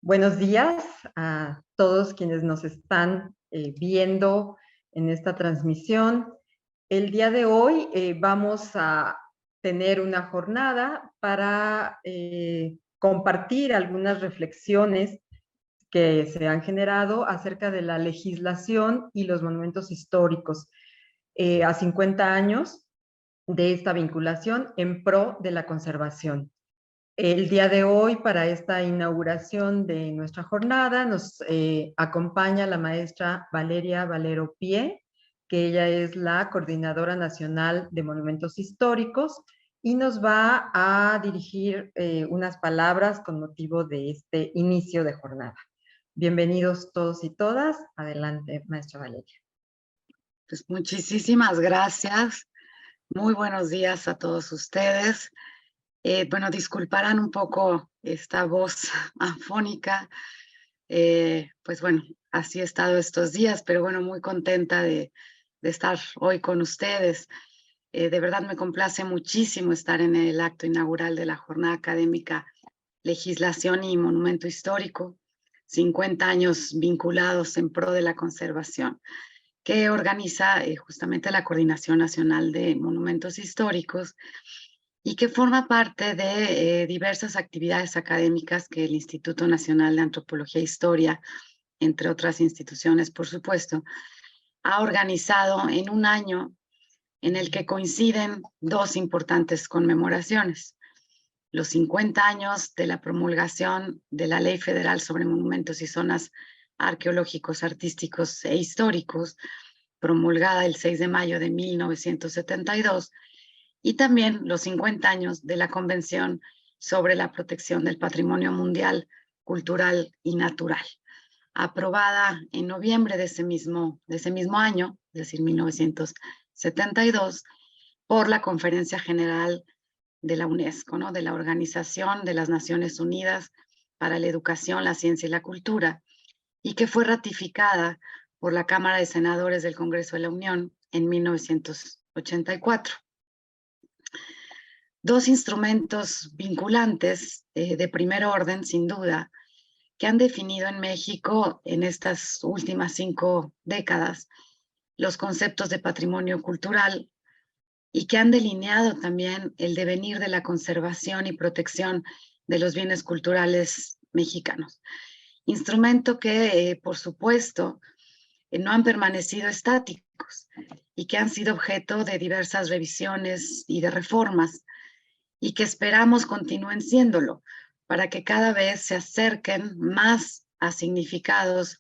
Buenos días a todos quienes nos están viendo en esta transmisión. El día de hoy vamos a tener una jornada para compartir algunas reflexiones que se han generado acerca de la legislación y los monumentos históricos a 50 años de esta vinculación en pro de la conservación. El día de hoy, para esta inauguración de nuestra jornada, nos acompaña la maestra Valeria Valero Pie, que ella es la Coordinadora Nacional de Monumentos Históricos y nos va a dirigir unas palabras con motivo de este inicio de jornada. Bienvenidos todos y todas. Adelante, maestra Valeria. Pues muchísimas gracias. Muy buenos días a todos ustedes. Bueno, disculparán un poco esta voz afónica. Pues bueno, así he estado estos días, pero bueno, muy contenta de estar hoy con ustedes. De verdad me complace muchísimo estar en el acto inaugural de la Jornada Académica Legislación y Monumento Histórico, 50 años vinculados en pro de la conservación, que organiza justamente la Coordinación Nacional de Monumentos Históricos y que forma parte de diversas actividades académicas que el Instituto Nacional de Antropología e Historia, entre otras instituciones, por supuesto, ha organizado en un año en el que coinciden dos importantes conmemoraciones: los 50 años de la promulgación de la Ley Federal sobre Monumentos y Zonas Arqueológicos, Artísticos e Históricos, promulgada el 6 de mayo de 1972, y también los 50 años de la Convención sobre la Protección del Patrimonio Mundial, Cultural y Natural, aprobada en noviembre de ese mismo año, es decir, 1972, por la Conferencia General de la UNESCO, ¿no? De la Organización de las Naciones Unidas para la Educación, la Ciencia y la Cultura, y que fue ratificada por la Cámara de Senadores del Congreso de la Unión en 1984. Dos instrumentos vinculantes de primer orden, sin duda, que han definido en México en estas últimas 5 décadas los conceptos de patrimonio cultural y que han delineado también el devenir de la conservación y protección de los bienes culturales mexicanos. Instrumento que, por supuesto, no han permanecido estáticos y que han sido objeto de diversas revisiones y de reformas, y que esperamos continúen siéndolo, para que cada vez se acerquen más a significados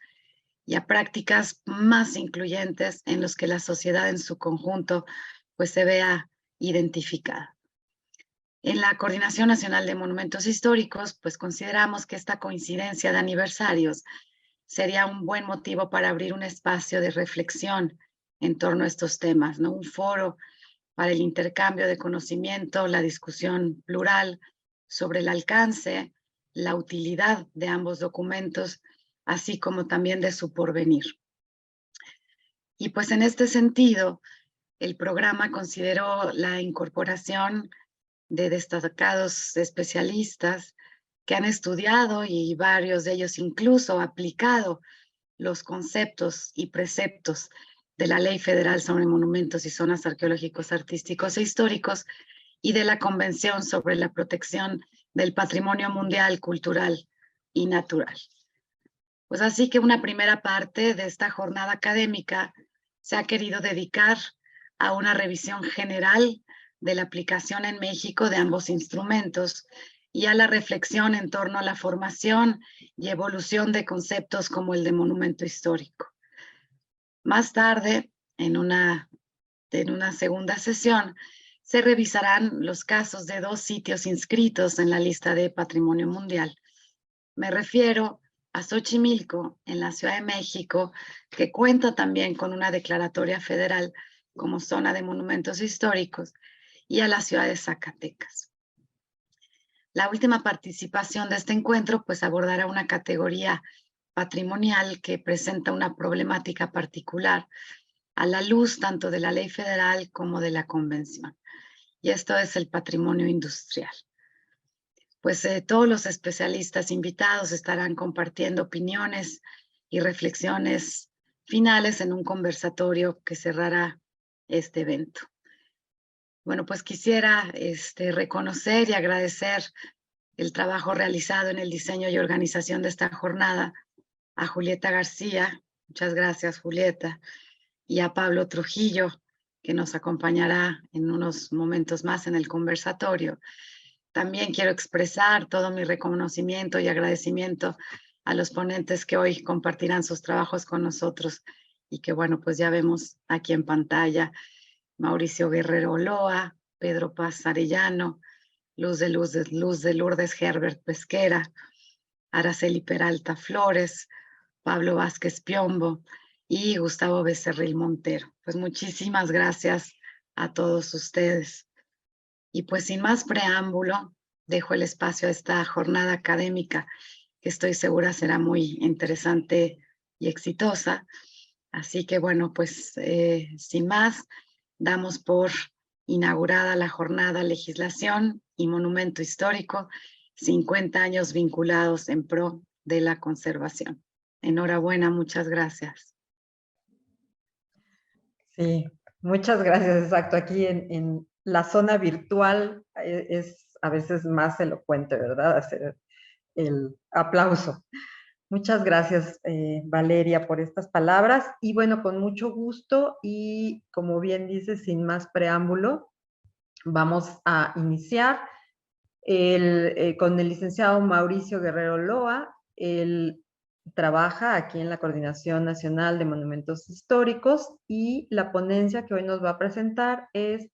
y a prácticas más incluyentes en los que la sociedad en su conjunto pues se vea identificada. En la Coordinación Nacional de Monumentos Históricos, pues consideramos que esta coincidencia de aniversarios sería un buen motivo para abrir un espacio de reflexión en torno a estos temas, ¿no? Un foro para el intercambio de conocimiento, la discusión plural sobre el alcance, la utilidad de ambos documentos, así como también de su porvenir. Y pues en este sentido, el programa consideró la incorporación de destacados especialistas que han estudiado, y varios de ellos incluso aplicado, los conceptos y preceptos de la Ley Federal sobre Monumentos y Zonas Arqueológicos, Artísticos e Históricos y de la Convención sobre la Protección del Patrimonio Mundial, Cultural y Natural. Pues así que una primera parte de esta jornada académica se ha querido dedicar a una revisión general de la aplicación en México de ambos instrumentos y a la reflexión en torno a la formación y evolución de conceptos como el de monumento histórico. Más tarde, en una segunda sesión, se revisarán los casos de dos sitios inscritos en la lista de Patrimonio Mundial. Me refiero a Xochimilco, en la Ciudad de México, que cuenta también con una declaratoria federal como zona de monumentos históricos, y a la ciudad de Zacatecas. La última participación de este encuentro pues abordará una categoría patrimonial que presenta una problemática particular a la luz tanto de la ley federal como de la convención, y esto es el patrimonio industrial. pues todos los especialistas invitados estarán compartiendo opiniones y reflexiones finales en un conversatorio que cerrará este evento. Bueno, pues quisiera reconocer y agradecer el trabajo realizado en el diseño y organización de esta jornada a Julieta García, muchas gracias Julieta, y a Pablo Trujillo, que nos acompañará en unos momentos más en el conversatorio. También quiero expresar todo mi reconocimiento y agradecimiento a los ponentes que hoy compartirán sus trabajos con nosotros y que, bueno, pues ya vemos aquí en pantalla: Mauricio Guerrero Oloa, Pedro Paz Arellano, Luz de Lourdes Herbert Pesquera, Araceli Peralta Flores, Pablo Vázquez Piombo y Gustavo Becerril Montero. Pues muchísimas gracias a todos ustedes. Y pues sin más preámbulo, dejo el espacio a esta jornada académica que estoy segura será muy interesante y exitosa. Así que bueno, pues sin más, damos por inaugurada la jornada Legislación y Monumento Histórico, 50 años vinculados en pro de la conservación. Enhorabuena, muchas gracias. Sí, muchas gracias, exacto. Aquí en la zona virtual es a veces más elocuente, ¿verdad? Hacer el aplauso. Muchas gracias, Valeria, por estas palabras. Y bueno, con mucho gusto y como bien dices, sin más preámbulo, vamos a iniciar con el licenciado Mauricio Guerrero Loa. Él trabaja aquí en la Coordinación Nacional de Monumentos Históricos y la ponencia que hoy nos va a presentar es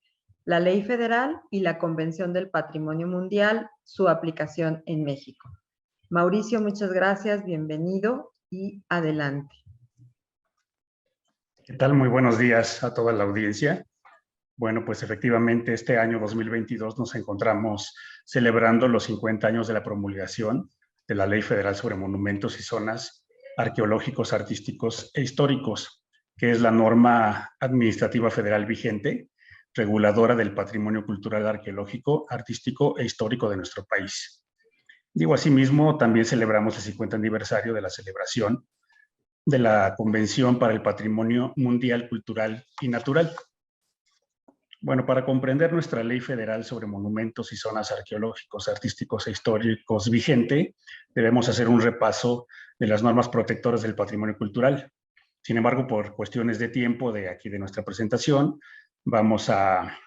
la Ley Federal y la Convención del Patrimonio Mundial, su aplicación en México. Mauricio, muchas gracias, bienvenido y adelante. ¿Qué tal? Muy buenos días a toda la audiencia. Bueno, pues efectivamente este año 2022 nos encontramos celebrando los 50 años de la promulgación de la Ley Federal sobre Monumentos y Zonas Arqueológicos, Artísticos e Históricos, que es la norma administrativa federal vigente, reguladora del patrimonio cultural, arqueológico, artístico e histórico de nuestro país. Digo, asimismo, también celebramos el 50 aniversario de la celebración de la Convención para el Patrimonio Mundial, Cultural y Natural. Bueno, para comprender nuestra Ley Federal sobre Monumentos y Zonas Arqueológicos, Artísticos e Históricos vigente, debemos hacer un repaso de las normas protectoras del patrimonio cultural. Sin embargo, por cuestiones de tiempo de nuestra presentación, vamos a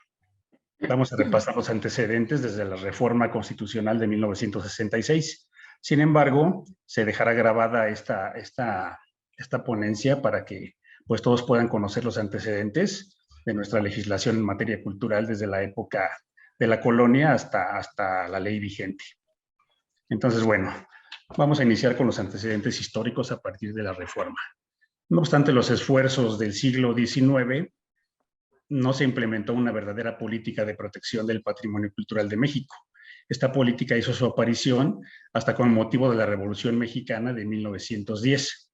repasar los antecedentes desde la Reforma Constitucional de 1966. Sin embargo, se dejará grabada esta ponencia para que pues, todos puedan conocer los antecedentes de nuestra legislación en materia cultural desde la época de la colonia hasta la ley vigente. Entonces, bueno, vamos a iniciar con los antecedentes históricos a partir de la reforma. No obstante los esfuerzos del siglo XIX, no se implementó una verdadera política de protección del patrimonio cultural de México. Esta política hizo su aparición hasta con motivo de la Revolución Mexicana de 1910.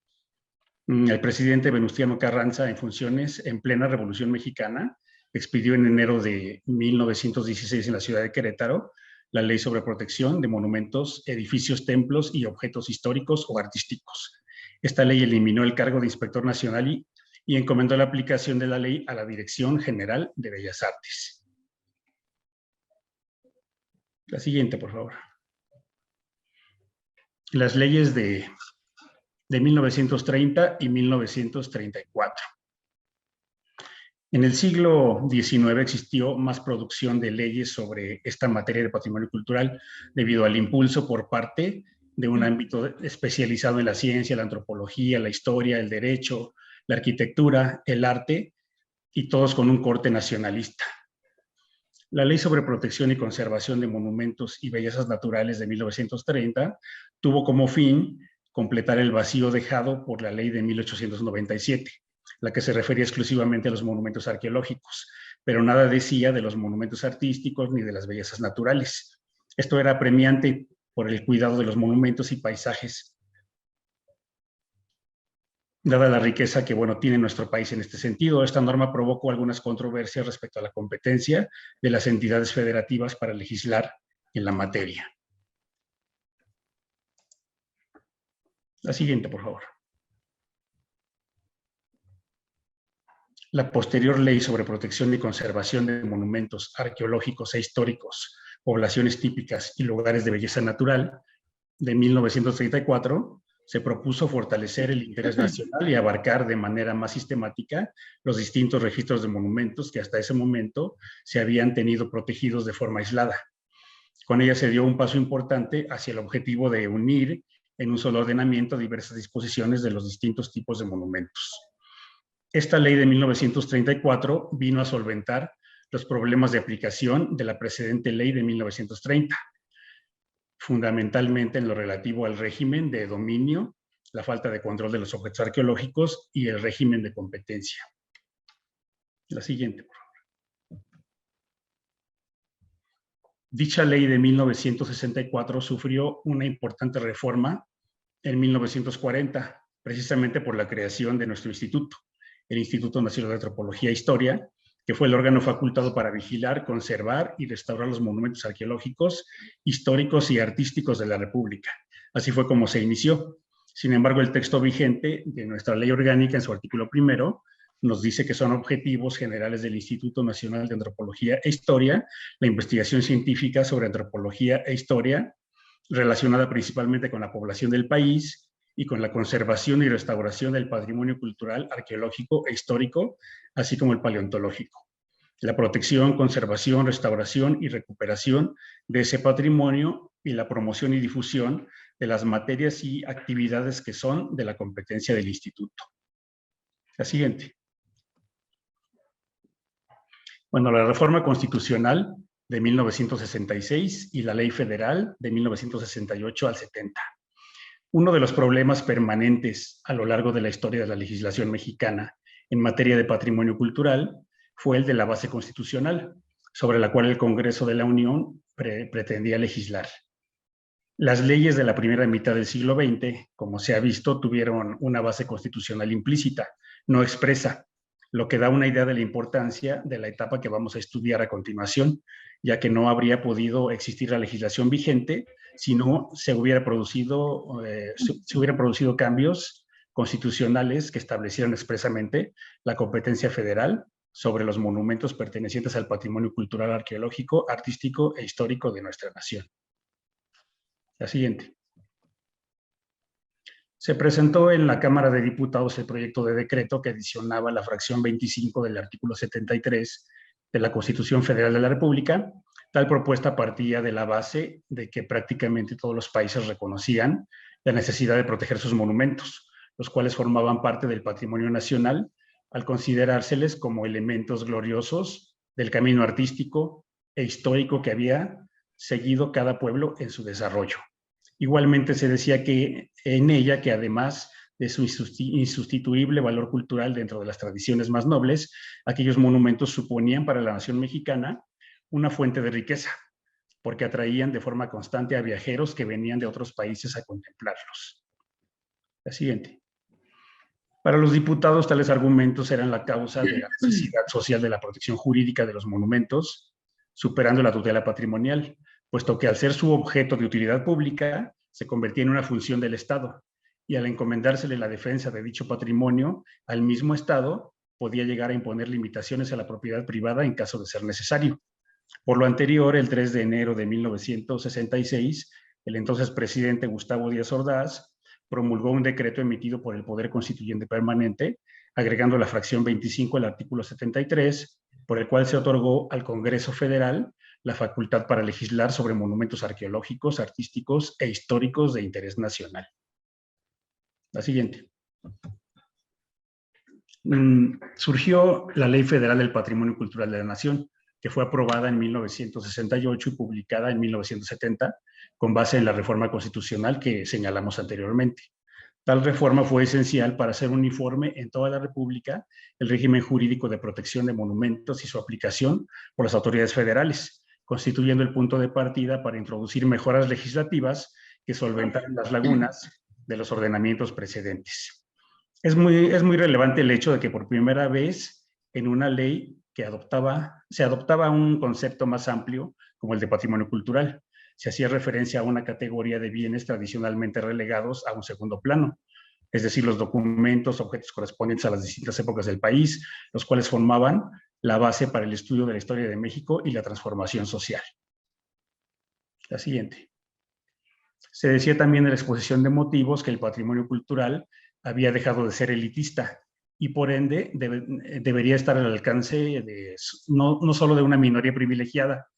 El presidente Venustiano Carranza, en funciones en plena Revolución Mexicana, expidió en enero de 1916 en la ciudad de Querétaro la Ley sobre Protección de Monumentos, Edificios, Templos y Objetos Históricos o Artísticos. Esta ley eliminó el cargo de Inspector Nacional y encomendó la aplicación de la ley a la Dirección General de Bellas Artes. La siguiente, por favor. Las leyes de 1930 y 1934. En el siglo XIX existió más producción de leyes sobre esta materia de patrimonio cultural debido al impulso por parte de un ámbito especializado en la ciencia, la antropología, la historia, el derecho, la arquitectura, el arte, y todos con un corte nacionalista. La Ley sobre Protección y Conservación de Monumentos y Bellezas Naturales de 1930 tuvo como fin completar el vacío dejado por la Ley de 1897, la que se refería exclusivamente a los monumentos arqueológicos, pero nada decía de los monumentos artísticos ni de las bellezas naturales. Esto era apremiante por el cuidado de los monumentos y paisajes, dada la riqueza que, tiene nuestro país en este sentido. Esta norma provocó algunas controversias respecto a la competencia de las entidades federativas para legislar en la materia. La siguiente, por favor. La posterior ley sobre protección y conservación de monumentos arqueológicos e históricos, poblaciones típicas y lugares de belleza natural, de 1934, se propuso fortalecer el interés nacional y abarcar de manera más sistemática los distintos registros de monumentos que hasta ese momento se habían tenido protegidos de forma aislada. Con ella se dio un paso importante hacia el objetivo de unir en un solo ordenamiento diversas disposiciones de los distintos tipos de monumentos. Esta ley de 1934 vino a solventar los problemas de aplicación de la precedente ley de 1930, fundamentalmente en lo relativo al régimen de dominio, la falta de control de los objetos arqueológicos y el régimen de competencia. La siguiente, por favor. Dicha ley de 1964 sufrió una importante reforma en 1940, precisamente por la creación de nuestro instituto, el Instituto Nacional de Antropología e Historia, que fue el órgano facultado para vigilar, conservar y restaurar los monumentos arqueológicos, históricos y artísticos de la República. Así fue como se inició. Sin embargo, el texto vigente de nuestra ley orgánica, en su artículo 1, nos dice que son objetivos generales del Instituto Nacional de Antropología e Historia la investigación científica sobre antropología e historia, relacionada principalmente con la población del país y con la conservación y restauración del patrimonio cultural, arqueológico e histórico, así como el paleontológico. La protección, conservación, restauración y recuperación de ese patrimonio y la promoción y difusión de las materias y actividades que son de la competencia del instituto. La siguiente. Bueno, la reforma constitucional de 1966 y la ley federal de 1968 al 70. Uno de los problemas permanentes a lo largo de la historia de la legislación mexicana en materia de patrimonio cultural fue el de la base constitucional, sobre la cual el Congreso de la Unión pretendía legislar. Las leyes de la primera mitad del siglo XX, como se ha visto, tuvieron una base constitucional implícita, no expresa, lo que da una idea de la importancia de la etapa que vamos a estudiar a continuación, ya que no habría podido existir la legislación vigente si no se hubieran producido cambios constitucionales que establecieran expresamente la competencia federal sobre los monumentos pertenecientes al patrimonio cultural, arqueológico, artístico e histórico de nuestra nación. La siguiente. Se presentó en la Cámara de Diputados el proyecto de decreto que adicionaba la fracción 25 del artículo 73 de la Constitución Federal de la República. Tal propuesta partía de la base de que prácticamente todos los países reconocían la necesidad de proteger sus monumentos, los cuales formaban parte del patrimonio nacional, al considerárseles como elementos gloriosos del camino artístico e histórico que había seguido cada pueblo en su desarrollo. Igualmente se decía que en ella que además de su insustituible valor cultural dentro de las tradiciones más nobles, aquellos monumentos suponían para la nación mexicana una fuente de riqueza, porque atraían de forma constante a viajeros que venían de otros países a contemplarlos. La siguiente. Para los diputados, tales argumentos eran la causa de la necesidad social de la protección jurídica de los monumentos, superando la tutela patrimonial, puesto que al ser su objeto de utilidad pública, se convertía en una función del Estado, y al encomendársele la defensa de dicho patrimonio al mismo Estado, podía llegar a imponer limitaciones a la propiedad privada en caso de ser necesario. Por lo anterior, el 3 de enero de 1966, el entonces presidente Gustavo Díaz Ordaz promulgó un decreto emitido por el Poder Constituyente Permanente, agregando la fracción 25 al artículo 73, por el cual se otorgó al Congreso Federal la facultad para legislar sobre monumentos arqueológicos, artísticos e históricos de interés nacional. La siguiente. Surgió la Ley Federal del Patrimonio Cultural de la Nación, que fue aprobada en 1968 y publicada en 1970, con base en la reforma constitucional que señalamos anteriormente. Tal reforma fue esencial para hacer uniforme en toda la República el régimen jurídico de protección de monumentos y su aplicación por las autoridades federales, constituyendo el punto de partida para introducir mejoras legislativas que solventaran las lagunas de los ordenamientos precedentes. Es muy relevante el hecho de que por primera vez en una ley que se adoptaba un concepto más amplio como el de patrimonio cultural, se hacía referencia a una categoría de bienes tradicionalmente relegados a un segundo plano, es decir, los documentos, objetos correspondientes a las distintas épocas del país, los cuales formaban la base para el estudio de la historia de México y la transformación social. La siguiente. Se decía también en la exposición de motivos que el patrimonio cultural había dejado de ser elitista y por ende debería estar al alcance no solo de una minoría privilegiada,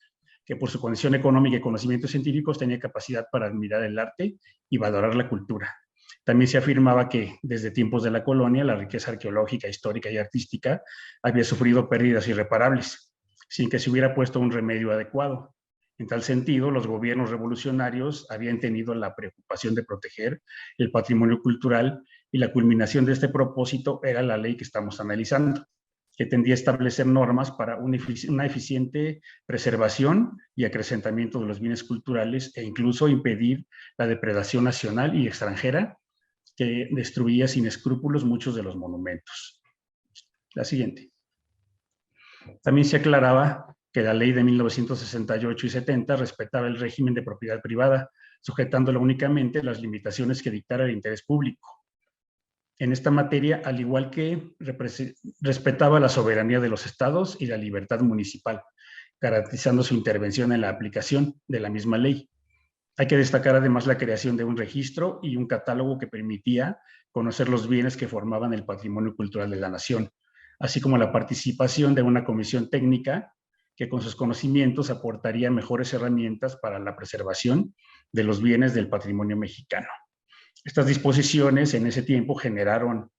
que por su condición económica y conocimientos científicos tenía capacidad para admirar el arte y valorar la cultura. También se afirmaba que desde tiempos de la colonia la riqueza arqueológica, histórica y artística había sufrido pérdidas irreparables, sin que se hubiera puesto un remedio adecuado. En tal sentido, los gobiernos revolucionarios habían tenido la preocupación de proteger el patrimonio cultural y la culminación de este propósito era la ley que estamos analizando, que tendía a establecer normas para una eficiente preservación y acrecentamiento de los bienes culturales e incluso impedir la depredación nacional y extranjera que destruía sin escrúpulos muchos de los monumentos. La siguiente. También se aclaraba que la ley de 1968 y 70 respetaba el régimen de propiedad privada, sujetándolo únicamente a las limitaciones que dictara el interés público. En esta materia, al igual que respetaba la soberanía de los estados y la libertad municipal, garantizando su intervención en la aplicación de la misma ley. Hay que destacar además la creación de un registro y un catálogo que permitía conocer los bienes que formaban el patrimonio cultural de la nación, así como la participación de una comisión técnica que con sus conocimientos aportaría mejores herramientas para la preservación de los bienes del patrimonio mexicano. Estas disposiciones en ese tiempo generaron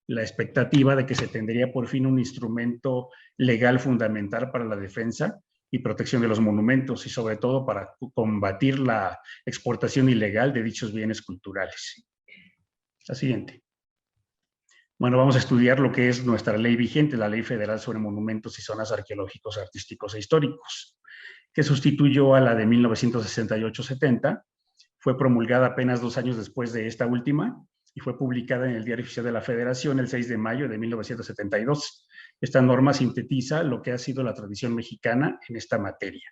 la expectativa de que se tendría por fin un instrumento legal fundamental para la defensa y protección de los monumentos y sobre todo para combatir la exportación ilegal de dichos bienes culturales. La siguiente. Bueno, vamos a estudiar lo que es nuestra ley vigente, la Ley Federal sobre Monumentos y Zonas Arqueológicos, Artísticos e Históricos, que sustituyó a la de 1968-70, fue promulgada apenas 2 años después de esta última y fue publicada en el Diario Oficial de la Federación el 6 de mayo de 1972. Esta norma sintetiza lo que ha sido la tradición mexicana en esta materia.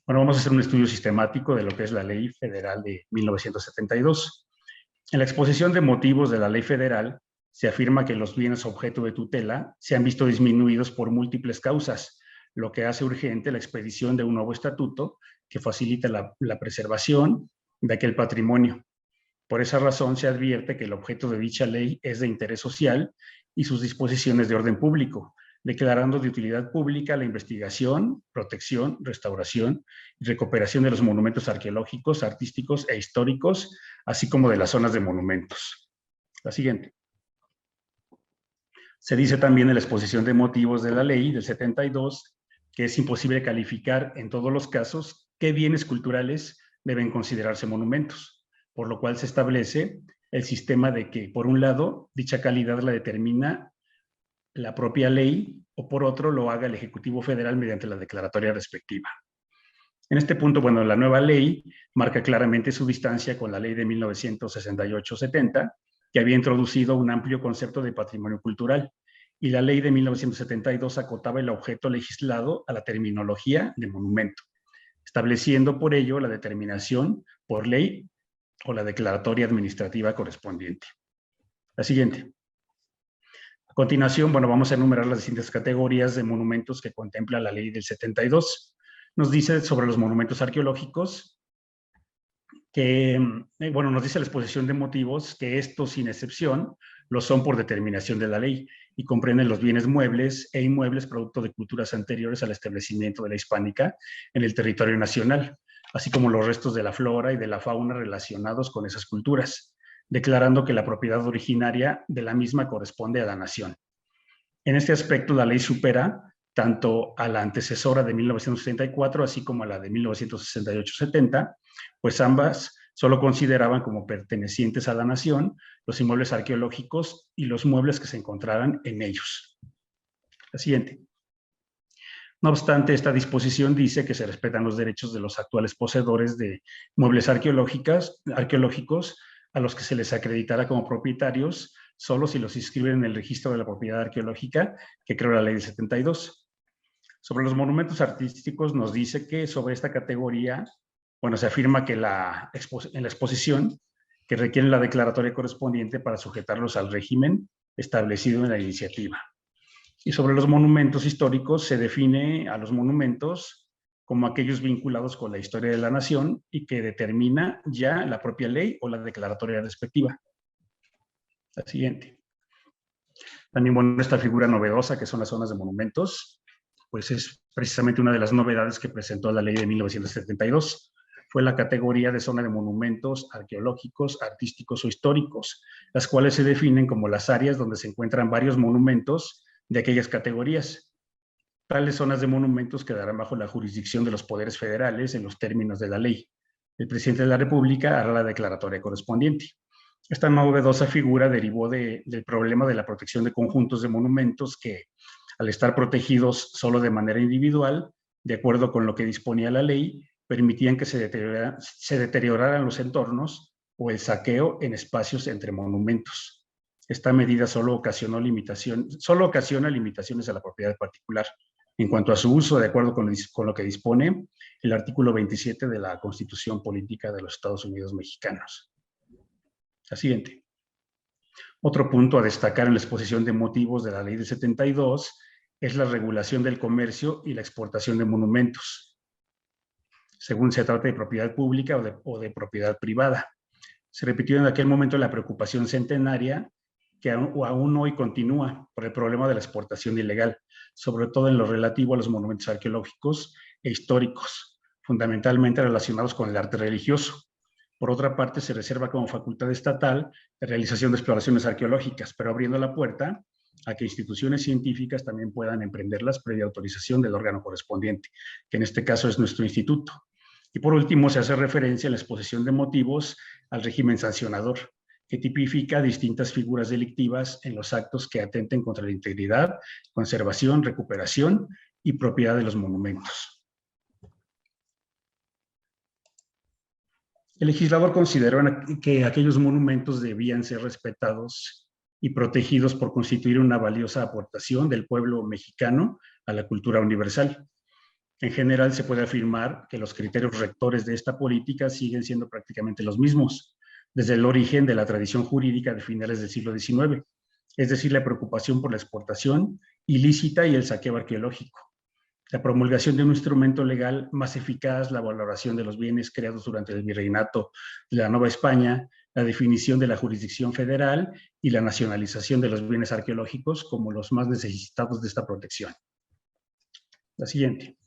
Bueno, vamos a hacer un estudio sistemático de lo que es la Ley Federal de 1972. En la exposición de motivos de la Ley Federal se afirma que los bienes objeto de tutela se han visto disminuidos por múltiples causas, lo que hace urgente la expedición de un nuevo estatuto que facilite la preservación de aquel patrimonio. Por esa razón se advierte que el objeto de dicha ley es de interés social y sus disposiciones de orden público, declarando de utilidad pública la investigación, protección, restauración y recuperación de los monumentos arqueológicos, artísticos e históricos, así como de las zonas de monumentos. La siguiente. Se dice también en la exposición de motivos de la ley del 72 que es imposible calificar en todos los casos qué bienes culturales deben considerarse monumentos, por lo cual se establece el sistema de que, por un lado, dicha calidad la determina la propia ley o por otro lo haga el Ejecutivo Federal mediante la declaratoria respectiva. En este punto, bueno, la nueva ley marca claramente su distancia con la ley de 1968-70, que había introducido un amplio concepto de patrimonio cultural, y la ley de 1972 acotaba el objeto legislado a la terminología de monumento, estableciendo por ello la determinación por ley o la declaratoria administrativa correspondiente. La siguiente. A continuación, bueno, vamos a enumerar las distintas categorías de monumentos que contempla la ley del 72. Nos dice sobre los monumentos arqueológicos que, bueno, nos dice la exposición de motivos que estos, sin excepción, lo son por determinación de la ley y comprenden los bienes muebles e inmuebles producto de culturas anteriores al establecimiento de la hispánica en el territorio nacional, así como los restos de la flora y de la fauna relacionados con esas culturas, declarando que la propiedad originaria de la misma corresponde a la nación. En este aspecto, la ley supera tanto a la antecesora de 1964, así como a la de 1968-70, pues ambas solo consideraban como pertenecientes a la nación los inmuebles arqueológicos y los muebles que se encontraran en ellos. La siguiente. No obstante, esta disposición dice que se respetan los derechos de los actuales poseedores de muebles arqueológicos a los que se les acreditará como propietarios solo si los inscriben en el registro de la propiedad arqueológica que creó la ley del 72. Sobre los monumentos artísticos nos dice que sobre esta categoría, bueno, se afirma que en la exposición que requieren la declaratoria correspondiente para sujetarlos al régimen establecido en la iniciativa. Y sobre los monumentos históricos se define a los monumentos como aquellos vinculados con la historia de la nación y que determina ya la propia ley o la declaratoria respectiva. La siguiente. También, bueno, esta figura novedosa que son las zonas de monumentos, pues es precisamente una de las novedades que presentó la ley de 1972. Fue la categoría de zona de monumentos arqueológicos, artísticos o históricos, las cuales se definen como las áreas donde se encuentran varios monumentos de aquellas categorías. Tales zonas de monumentos quedarán bajo la jurisdicción de los poderes federales en los términos de la ley. El presidente de la República hará la declaratoria correspondiente. Esta novedosa figura derivó del problema de la protección de conjuntos de monumentos que, al estar protegidos solo de manera individual, de acuerdo con lo que disponía la ley, permitían que se deterioraran los entornos o el saqueo en espacios entre monumentos. Esta medida solo ocasiona limitaciones a la propiedad particular. En cuanto a su uso, de acuerdo con lo que dispone el artículo 27 de la Constitución Política de los Estados Unidos Mexicanos. La siguiente. Otro punto a destacar en la exposición de motivos de la Ley de 72 es la regulación del comercio y la exportación de monumentos, según se trate de propiedad pública o de propiedad privada. Se repitió en aquel momento la preocupación centenaria que aún hoy continúa por el problema de la exportación ilegal, sobre todo en lo relativo a los monumentos arqueológicos e históricos, fundamentalmente relacionados con el arte religioso. Por otra parte, se reserva como facultad estatal la realización de exploraciones arqueológicas, pero abriendo la puerta a que instituciones científicas también puedan emprenderlas previa autorización del órgano correspondiente, que en este caso es nuestro instituto. Y por último, se hace referencia en la exposición de motivos al régimen sancionador, que tipifica distintas figuras delictivas en los actos que atenten contra la integridad, conservación, recuperación y propiedad de los monumentos. El legislador consideró que aquellos monumentos debían ser respetados y protegidos por constituir una valiosa aportación del pueblo mexicano a la cultura universal. En general, se puede afirmar que los criterios rectores de esta política siguen siendo prácticamente los mismos, desde el origen de la tradición jurídica de finales del siglo XIX, es decir, la preocupación por la exportación ilícita y el saqueo arqueológico. La promulgación de un instrumento legal más eficaz, la valoración de los bienes creados durante el virreinato de la Nueva España, la definición de la jurisdicción federal y la nacionalización de los bienes arqueológicos como los más necesitados de esta protección. La siguiente.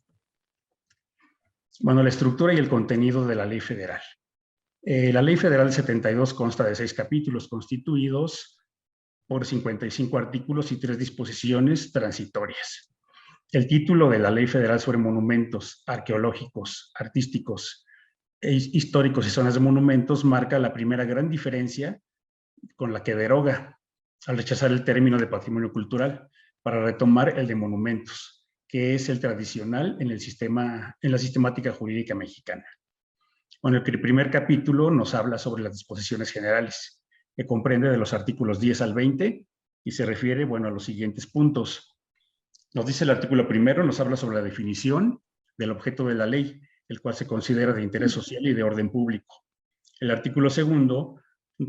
Bueno, la estructura y el contenido de la ley federal. La ley federal 72 consta de 6 capítulos constituidos por 55 artículos y 3 disposiciones transitorias. El título de la Ley Federal sobre Monumentos Arqueológicos, Artísticos, Históricos y Zonas de Monumentos marca la primera gran diferencia con la que deroga al rechazar el término de patrimonio cultural para retomar el de monumentos, que es el tradicional en la sistemática jurídica mexicana. Bueno, el primer capítulo nos habla sobre las disposiciones generales, que comprende de los artículos 10 al 20 y se refiere, bueno, a los siguientes puntos. Nos dice el artículo primero, nos habla sobre la definición del objeto de la ley, el cual se considera de interés social y de orden público. El artículo segundo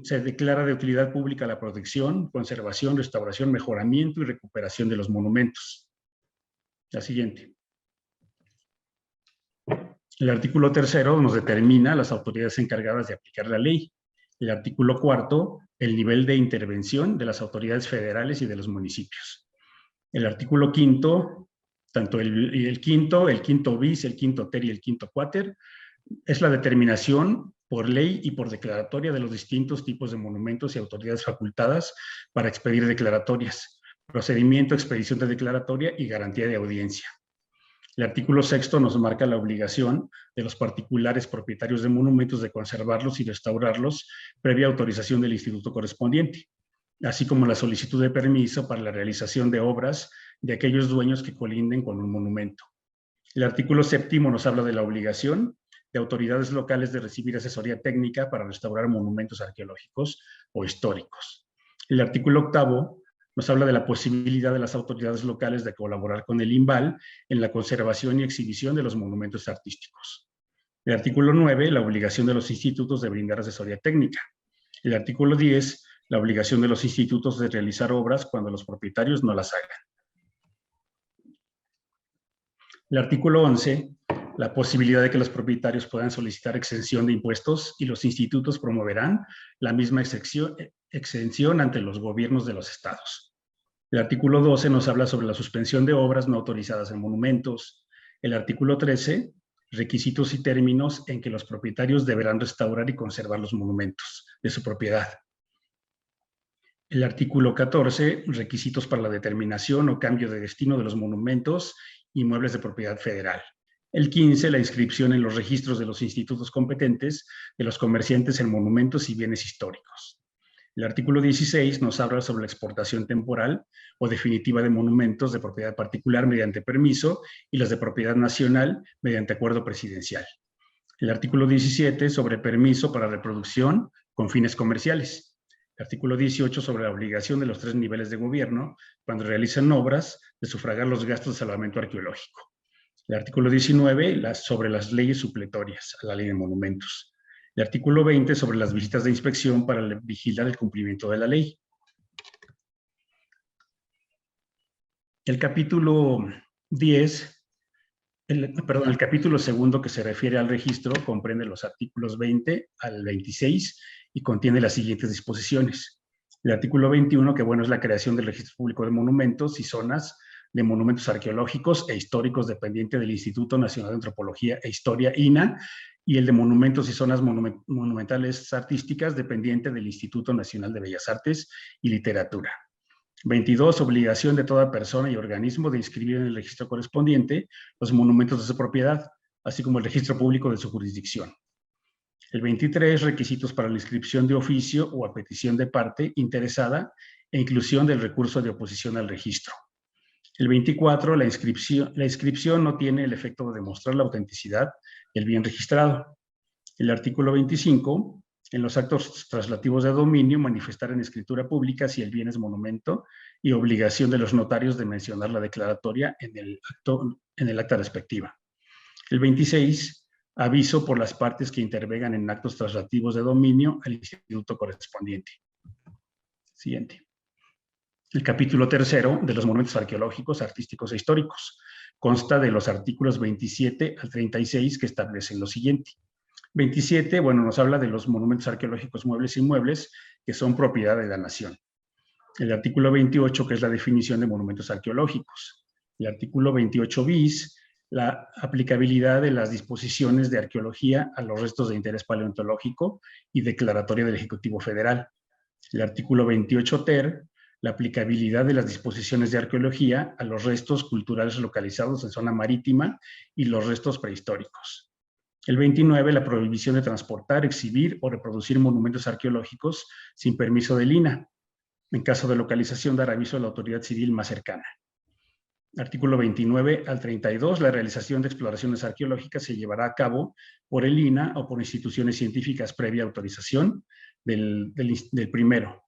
se declara de utilidad pública la protección, conservación, restauración, mejoramiento y recuperación de los monumentos. La siguiente. El artículo tercero nos determina las autoridades encargadas de aplicar la ley. El artículo cuarto, el nivel de intervención de las autoridades federales y de los municipios. El artículo quinto, tanto el quinto bis, el quinto ter y el quinto quater, es la determinación por ley y por declaratoria de los distintos tipos de monumentos y autoridades facultadas para expedir declaratorias, procedimiento, expedición de declaratoria y garantía de audiencia. El artículo sexto nos marca la obligación de los particulares propietarios de monumentos de conservarlos y restaurarlos previa autorización del instituto correspondiente, así como la solicitud de permiso para la realización de obras de aquellos dueños que colinden con un monumento. El artículo séptimo nos habla de la obligación de autoridades locales de recibir asesoría técnica para restaurar monumentos arqueológicos o históricos. El artículo octavo Nos habla de la posibilidad de las autoridades locales de colaborar con el INVAL en la conservación y exhibición de los monumentos artísticos. El artículo 9, la obligación de los institutos de brindar asesoría técnica. El artículo 10, la obligación de los institutos de realizar obras cuando los propietarios no las hagan. El artículo 11, la posibilidad de que los propietarios puedan solicitar exención de impuestos y los institutos promoverán la misma exención ante los gobiernos de los estados. El artículo 12 nos habla sobre la suspensión de obras no autorizadas en monumentos. El artículo 13, requisitos y términos en que los propietarios deberán restaurar y conservar los monumentos de su propiedad. El artículo 14, requisitos para la determinación o cambio de destino de los monumentos inmuebles de propiedad federal. El 15, la inscripción en los registros de los institutos competentes de los comerciantes en monumentos y bienes históricos. El artículo 16 nos habla sobre la exportación temporal o definitiva de monumentos de propiedad particular mediante permiso y las de propiedad nacional mediante acuerdo presidencial. El artículo 17 sobre permiso para reproducción con fines comerciales. El artículo 18 sobre la obligación de los 3 niveles de gobierno cuando realizan obras de sufragar los gastos de salvamento arqueológico. El artículo 19 sobre las leyes supletorias a la ley de monumentos. El artículo 20 sobre las visitas de inspección para vigilar el cumplimiento de la ley. El capítulo 10, el capítulo segundo que se refiere al registro comprende los artículos 20 al 26 y contiene las siguientes disposiciones. El artículo 21, que bueno, es la creación del registro público de monumentos y zonas de monumentos arqueológicos e históricos dependiente del Instituto Nacional de Antropología e Historia, INAH, y el de monumentos y zonas monumentales artísticas dependiente del Instituto Nacional de Bellas Artes y Literatura. 22, obligación de toda persona y organismo de inscribir en el registro correspondiente los monumentos de su propiedad, así como el registro público de su jurisdicción. El 23, requisitos para la inscripción de oficio o a petición de parte interesada e inclusión del recurso de oposición al registro. El 24, la inscripción no tiene el efecto de demostrar la autenticidad del bien registrado. El artículo 25, en los actos traslativos de dominio, manifestar en escritura pública si el bien es monumento y obligación de los notarios de mencionar la declaratoria en el acta respectiva. El 26, aviso por las partes que intervengan en actos traslativos de dominio al instituto correspondiente. Siguiente. El capítulo 3 de los monumentos arqueológicos, artísticos e históricos consta de los artículos 27 al 36 que establecen lo siguiente. 27, bueno, nos habla de los monumentos arqueológicos muebles e inmuebles que son propiedad de la nación. El artículo 28, que es la definición de monumentos arqueológicos. El artículo 28 bis, la aplicabilidad de las disposiciones de arqueología a los restos de interés paleontológico y declaratoria del Ejecutivo Federal. El artículo 28 ter, la aplicabilidad de las disposiciones de arqueología a los restos culturales localizados en zona marítima y los restos prehistóricos. El 29, la prohibición de transportar, exhibir o reproducir monumentos arqueológicos sin permiso del INAH. En caso de localización, dar aviso a la autoridad civil más cercana. Artículo 29 al 32, la realización de exploraciones arqueológicas se llevará a cabo por el INAH o por instituciones científicas previa autorización del primero,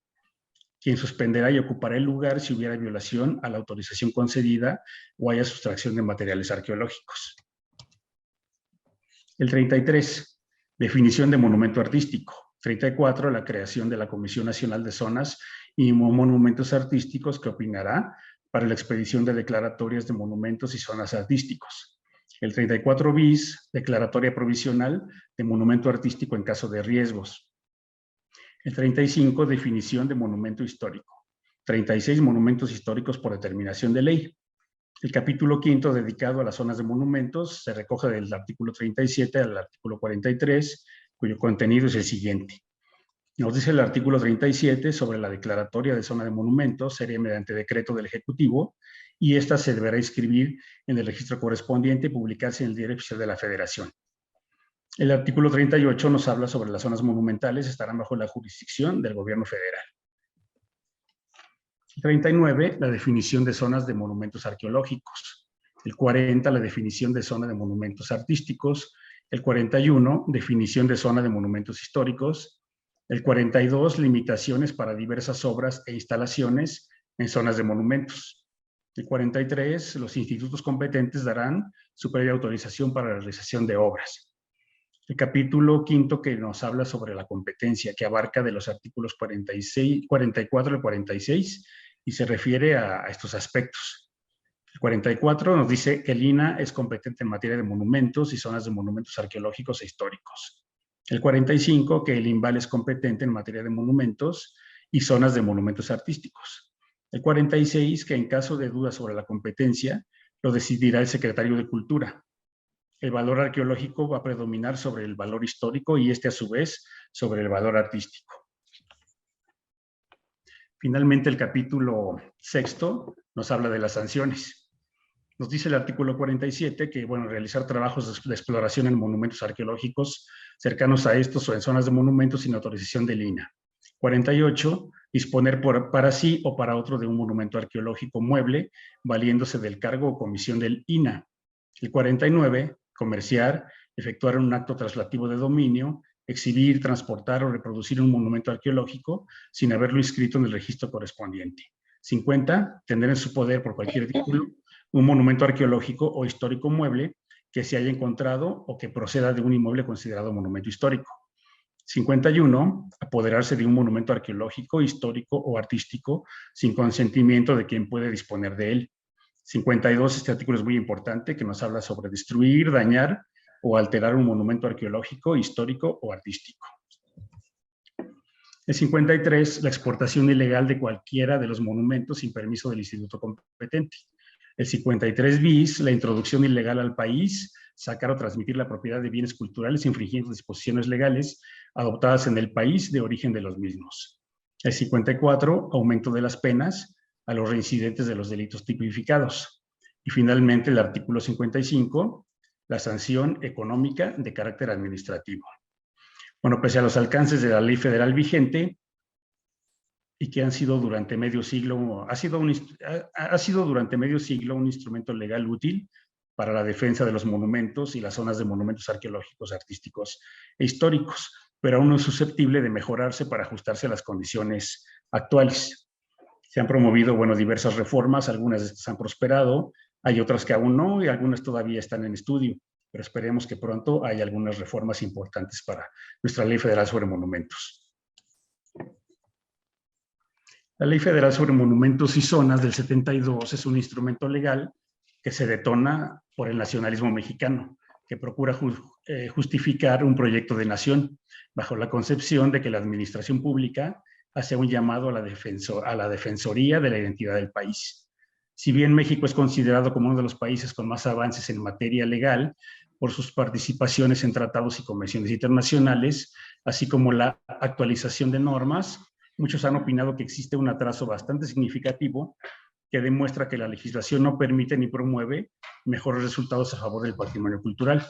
quien suspenderá y ocupará el lugar si hubiera violación a la autorización concedida o haya sustracción de materiales arqueológicos. El 33, definición de monumento artístico. 34, la creación de la Comisión Nacional de Zonas y Monumentos Artísticos que opinará para la expedición de declaratorias de monumentos y zonas artísticos. El 34 bis, declaratoria provisional de monumento artístico en caso de riesgos. El 35, definición de monumento histórico. 36, monumentos históricos por determinación de ley. El capítulo 5 dedicado a las zonas de monumentos se recoge del artículo 37 al artículo 43, cuyo contenido es el siguiente. Nos dice el artículo 37 sobre la declaratoria de zona de monumentos, sería mediante decreto del Ejecutivo, y esta se deberá inscribir en el registro correspondiente y publicarse en el Diario Oficial de la Federación. El artículo 38 nos habla sobre las zonas monumentales, estarán bajo la jurisdicción del gobierno federal. 39, la definición de zonas de monumentos arqueológicos. El 40, la definición de zona de monumentos artísticos. El 41, definición de zona de monumentos históricos. El 42, limitaciones para diversas obras e instalaciones en zonas de monumentos. El 43, los institutos competentes darán su previa autorización para la realización de obras. El capítulo quinto que nos habla sobre la competencia, que abarca de los artículos 44 al 46 y se refiere a estos aspectos. El 44 nos dice que el INAH es competente en materia de monumentos y zonas de monumentos arqueológicos e históricos. El 45, que el INVAL es competente en materia de monumentos y zonas de monumentos artísticos. El 46, que en caso de dudas sobre la competencia, lo decidirá el secretario de Cultura. El valor arqueológico va a predominar sobre el valor histórico y este a su vez sobre el valor artístico. Finalmente, el capítulo sexto nos habla de las sanciones. Nos dice el artículo 47 que, bueno, realizar trabajos de exploración en monumentos arqueológicos cercanos a estos o en zonas de monumentos sin autorización del INAH. 48, disponer para sí o para otro de un monumento arqueológico mueble, valiéndose del cargo o comisión del INAH. El 49, comerciar, efectuar un acto traslativo de dominio, exhibir, transportar o reproducir un monumento arqueológico sin haberlo inscrito en el registro correspondiente. 50, tener en su poder por cualquier título un monumento arqueológico o histórico mueble que se haya encontrado o que proceda de un inmueble considerado monumento histórico. 51, apoderarse de un monumento arqueológico, histórico o artístico sin consentimiento de quien puede disponer de él. 52, este artículo es muy importante, que nos habla sobre destruir, dañar o alterar un monumento arqueológico, histórico o artístico. El 53, la exportación ilegal de cualquiera de los monumentos sin permiso del instituto competente. El 53 bis, la introducción ilegal al país, sacar o transmitir la propiedad de bienes culturales infringiendo disposiciones legales adoptadas en el país de origen de los mismos. El 54, aumento de las penas a los reincidentes de los delitos tipificados. Y finalmente el artículo 55, la sanción económica de carácter administrativo. Bueno, pese a los alcances de la ley federal vigente y que han sido durante medio siglo, ha sido durante medio siglo un instrumento legal útil para la defensa de los monumentos y las zonas de monumentos arqueológicos, artísticos e históricos, pero aún no es susceptible de mejorarse para ajustarse a las condiciones actuales. Se han promovido, bueno, diversas reformas, algunas de estas han prosperado, hay otras que aún no y algunas todavía están en estudio, pero esperemos que pronto haya algunas reformas importantes para nuestra Ley Federal sobre Monumentos. La Ley Federal sobre Monumentos y Zonas del 72 es un instrumento legal que se detona por el nacionalismo mexicano, que procura justificar un proyecto de nación bajo la concepción de que la administración pública hace un llamado a la defensoría de la identidad del país. Si bien México es considerado como uno de los países con más avances en materia legal por sus participaciones en tratados y convenciones internacionales, así como la actualización de normas, muchos han opinado que existe un atraso bastante significativo que demuestra que la legislación no permite ni promueve mejores resultados a favor del patrimonio cultural.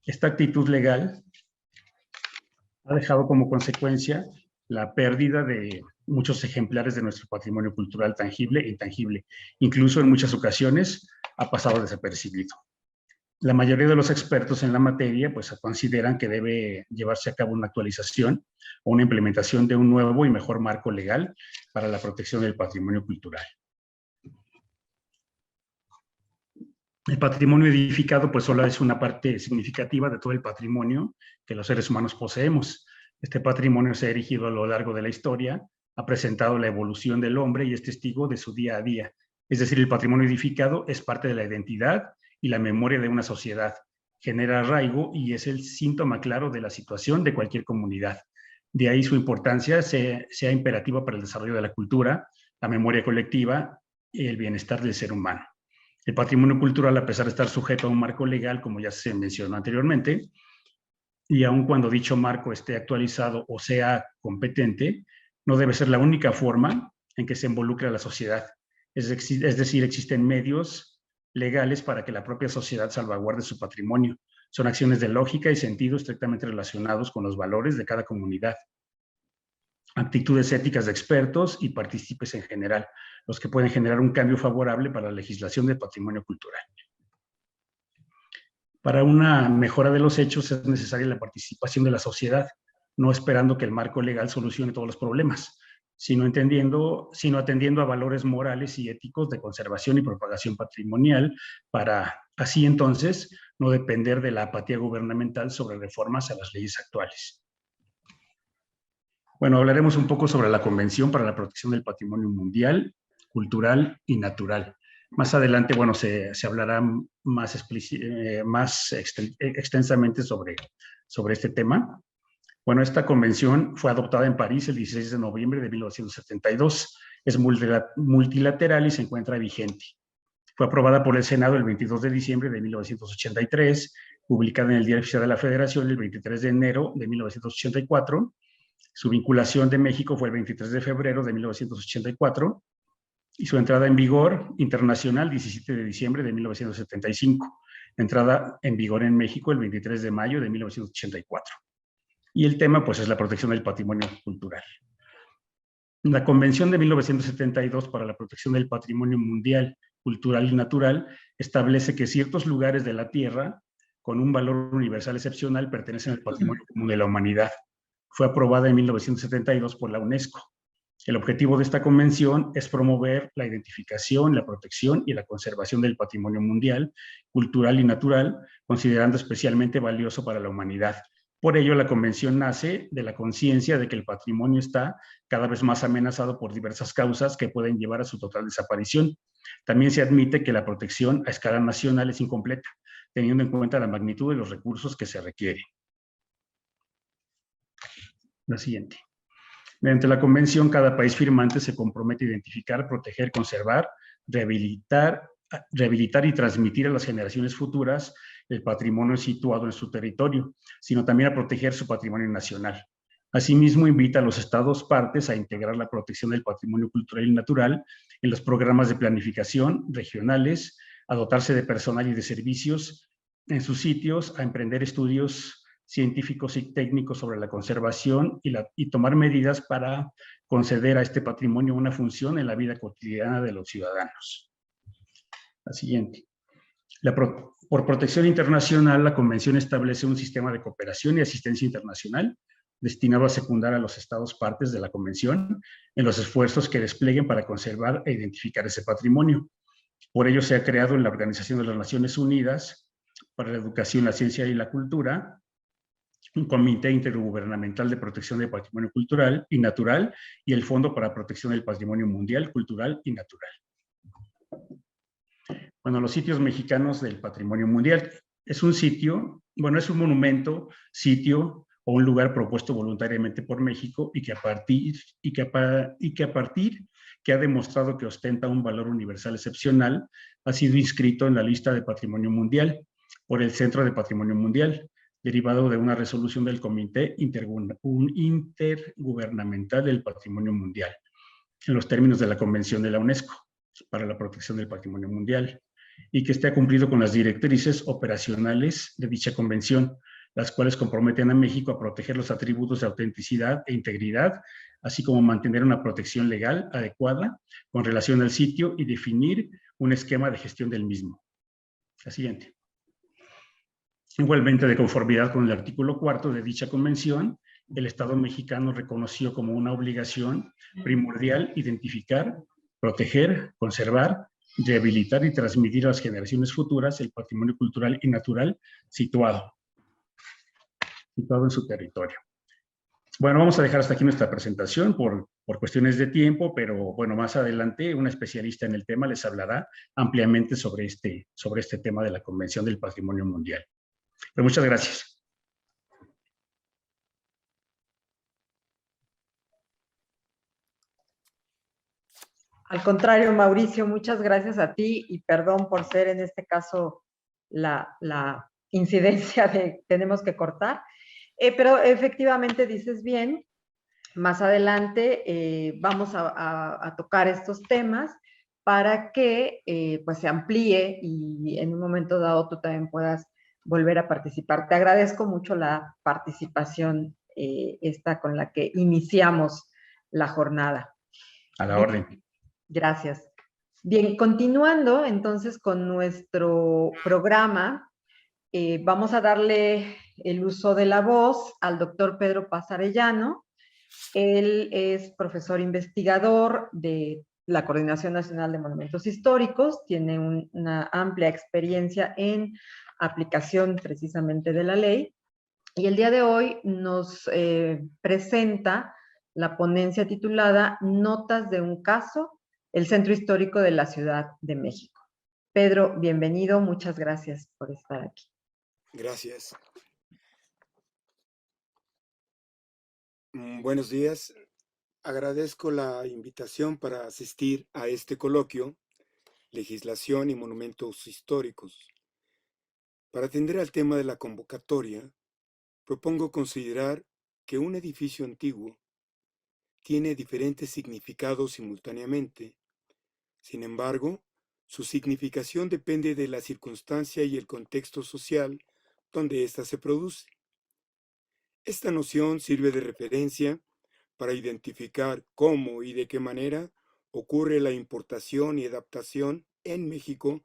Esta actitud legal ha dejado como consecuencia la pérdida de muchos ejemplares de nuestro patrimonio cultural tangible e intangible. Incluso en muchas ocasiones ha pasado desapercibido. La mayoría de los expertos en la materia pues consideran que debe llevarse a cabo una actualización o una implementación de un nuevo y mejor marco legal para la protección del patrimonio cultural. El patrimonio edificado pues solo es una parte significativa de todo el patrimonio que los seres humanos poseemos. Este patrimonio se ha erigido a lo largo de la historia, ha presentado la evolución del hombre y es testigo de su día a día. Es decir, el patrimonio edificado es parte de la identidad y la memoria de una sociedad, genera arraigo y es el síntoma claro de la situación de cualquier comunidad. De ahí su importancia sea imperativa para el desarrollo de la cultura, la memoria colectiva y el bienestar del ser humano. El patrimonio cultural, a pesar de estar sujeto a un marco legal, como ya se mencionó anteriormente, y aun cuando dicho marco esté actualizado o sea competente, no debe ser la única forma en que se involucre a la sociedad. Es decir, existen medios legales para que la propia sociedad salvaguarde su patrimonio. Son acciones de lógica y sentido estrictamente relacionados con los valores de cada comunidad. Actitudes éticas de expertos y partícipes en general, los que pueden generar un cambio favorable para la legislación del patrimonio cultural. Para una mejora de los hechos es necesaria la participación de la sociedad, no esperando que el marco legal solucione todos los problemas. sino atendiendo a valores morales y éticos de conservación y propagación patrimonial, para así entonces no depender de la apatía gubernamental sobre reformas a las leyes actuales. Bueno, hablaremos un poco sobre la Convención para la Protección del Patrimonio Mundial, Cultural y Natural. Más adelante, bueno, se hablará más extensamente sobre este tema. Bueno, esta convención fue adoptada en París el 16 de noviembre de 1972. Es multilateral y se encuentra vigente. Fue aprobada por el Senado el 22 de diciembre de 1983, publicada en el Diario Oficial de la Federación el 23 de enero de 1984. Su vinculación de México fue el 23 de febrero de 1984 y su entrada en vigor internacional 17 de diciembre de 1975. Entrada en vigor en México el 23 de mayo de 1984. Y el tema, pues, es la protección del patrimonio cultural. La Convención de 1972 para la Protección del Patrimonio Mundial, Cultural y Natural establece que ciertos lugares de la Tierra con un valor universal excepcional pertenecen al patrimonio común de la humanidad. Fue aprobada en 1972 por la UNESCO. El objetivo de esta convención es promover la identificación, la protección y la conservación del patrimonio mundial, cultural y natural, considerando especialmente valioso para la humanidad. Por ello, la convención nace de la conciencia de que el patrimonio está cada vez más amenazado por diversas causas que pueden llevar a su total desaparición. También se admite que la protección a escala nacional es incompleta, teniendo en cuenta la magnitud de los recursos que se requieren. La siguiente. Mediante la convención, cada país firmante se compromete a identificar, proteger, conservar, rehabilitar y transmitir a las generaciones futuras el patrimonio situado en su territorio, sino también a proteger su patrimonio nacional. Asimismo, invita a los Estados partes a integrar la protección del patrimonio cultural y natural en los programas de planificación regionales, a dotarse de personal y de servicios en sus sitios, a emprender estudios científicos y técnicos sobre la conservación y tomar medidas para conceder a este patrimonio una función en la vida cotidiana de los ciudadanos. La siguiente. Por protección internacional, la Convención establece un sistema de cooperación y asistencia internacional destinado a secundar a los Estados partes de la Convención en los esfuerzos que desplieguen para conservar e identificar ese patrimonio. Por ello, se ha creado en la Organización de las Naciones Unidas para la Educación, la Ciencia y la Cultura un Comité Intergubernamental de Protección del Patrimonio Cultural y Natural y el Fondo para Protección del Patrimonio Mundial, Cultural y Natural. Bueno, los sitios mexicanos del patrimonio mundial. Es un sitio, bueno, es un monumento, sitio o un lugar propuesto voluntariamente por México y que ha demostrado que ostenta un valor universal excepcional, ha sido inscrito en la lista de Patrimonio Mundial por el Centro de Patrimonio Mundial, derivado de una resolución del Comité Intergubernamental del Patrimonio Mundial, en los términos de la Convención de la UNESCO para la Protección del Patrimonio Mundial, y que esté cumplido con las directrices operacionales de dicha convención, las cuales comprometen a México a proteger los atributos de autenticidad e integridad, así como mantener una protección legal adecuada con relación al sitio y definir un esquema de gestión del mismo. La siguiente. Igualmente, de conformidad con el artículo 4 de dicha convención, el Estado mexicano reconoció como una obligación primordial identificar, proteger, conservar, rehabilitar y transmitir a las generaciones futuras el patrimonio cultural y natural situado en su territorio. Bueno, vamos a dejar hasta aquí nuestra presentación por cuestiones de tiempo, pero bueno, más adelante una especialista en el tema les hablará ampliamente sobre este tema de la Convención del Patrimonio Mundial. Pero muchas gracias. Al contrario, Mauricio, muchas gracias a ti y perdón por ser en este caso la incidencia de tenemos que cortar. Pero efectivamente dices bien, más adelante vamos a tocar estos temas para que pues se amplíe y en un momento dado tú también puedas volver a participar. Te agradezco mucho la participación esta con la que iniciamos la jornada. A la orden. Gracias. Bien, continuando entonces con nuestro programa, vamos a darle el uso de la voz al doctor Pedro Paz Arellano, Él es profesor investigador de la Coordinación Nacional de Monumentos Históricos, tiene una amplia experiencia en aplicación precisamente de la ley, y el día de hoy nos presenta la ponencia titulada Notas de un caso, el Centro Histórico de la Ciudad de México. Pedro, bienvenido, muchas gracias por estar aquí. Gracias. Buenos días. Agradezco la invitación para asistir a este coloquio, Legislación y Monumentos Históricos. Para atender al tema de la convocatoria, propongo considerar que un edificio antiguo tiene diferentes significados simultáneamente. Sin embargo, su significación depende de la circunstancia y el contexto social donde ésta se produce. Esta noción sirve de referencia para identificar cómo y de qué manera ocurre la importación y adaptación en México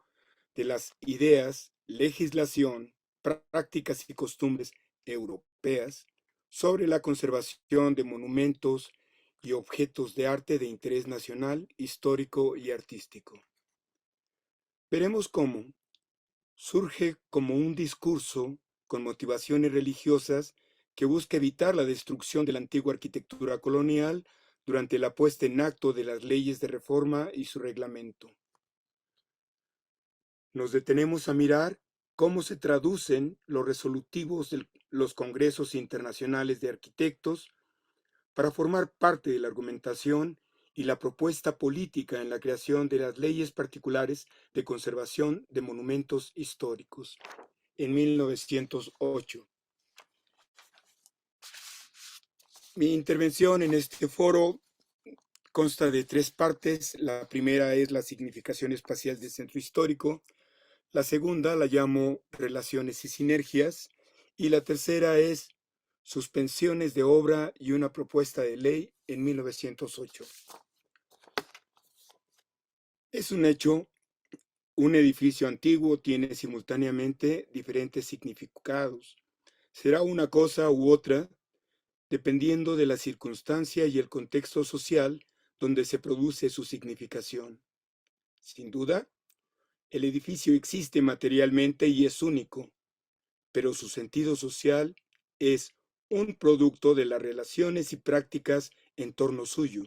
de las ideas, legislación, prácticas y costumbres europeas sobre la conservación de monumentos y objetos de arte de interés nacional, histórico y artístico. Veremos cómo surge como un discurso con motivaciones religiosas que busca evitar la destrucción de la antigua arquitectura colonial durante la puesta en acto de las leyes de reforma y su reglamento. Nos detenemos a mirar cómo se traducen los resolutivos de los congresos internacionales de arquitectos para formar parte de la argumentación y la propuesta política en la creación de las leyes particulares de conservación de monumentos históricos en 1908. Mi intervención en este foro consta de 3 partes. La primera es la significación espacial del centro histórico. La segunda la llamo relaciones y sinergias. Y la tercera es suspensiones de obra y una propuesta de ley en 1908. Es un hecho, un edificio antiguo tiene simultáneamente diferentes significados. Será una cosa u otra, dependiendo de la circunstancia y el contexto social donde se produce su significación. Sin duda, el edificio existe materialmente y es único, pero su sentido social es un producto de las relaciones y prácticas en torno suyo.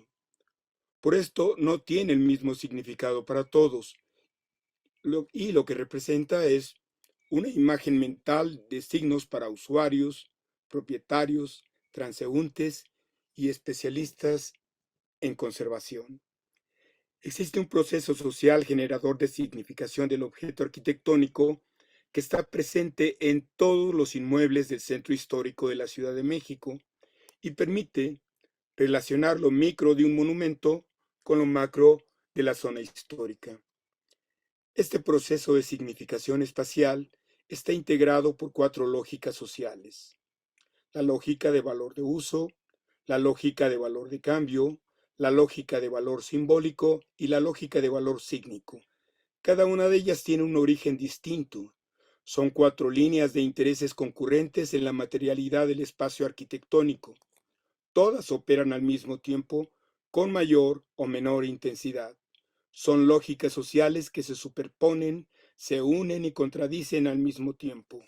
Por esto no tiene el mismo significado para todos, y lo que representa es una imagen mental de signos para usuarios, propietarios, transeúntes y especialistas en conservación. Existe un proceso social generador de significación del objeto arquitectónico que está presente en todos los inmuebles del centro histórico de la Ciudad de México y permite relacionar lo micro de un monumento con lo macro de la zona histórica. Este proceso de significación espacial está integrado por 4 lógicas sociales: la lógica de valor de uso, la lógica de valor de cambio, la lógica de valor simbólico y la lógica de valor sígnico. Cada una de ellas tiene un origen distinto. Son 4 líneas de intereses concurrentes en la materialidad del espacio arquitectónico. Todas operan al mismo tiempo con mayor o menor intensidad. Son lógicas sociales que se superponen, se unen y contradicen al mismo tiempo.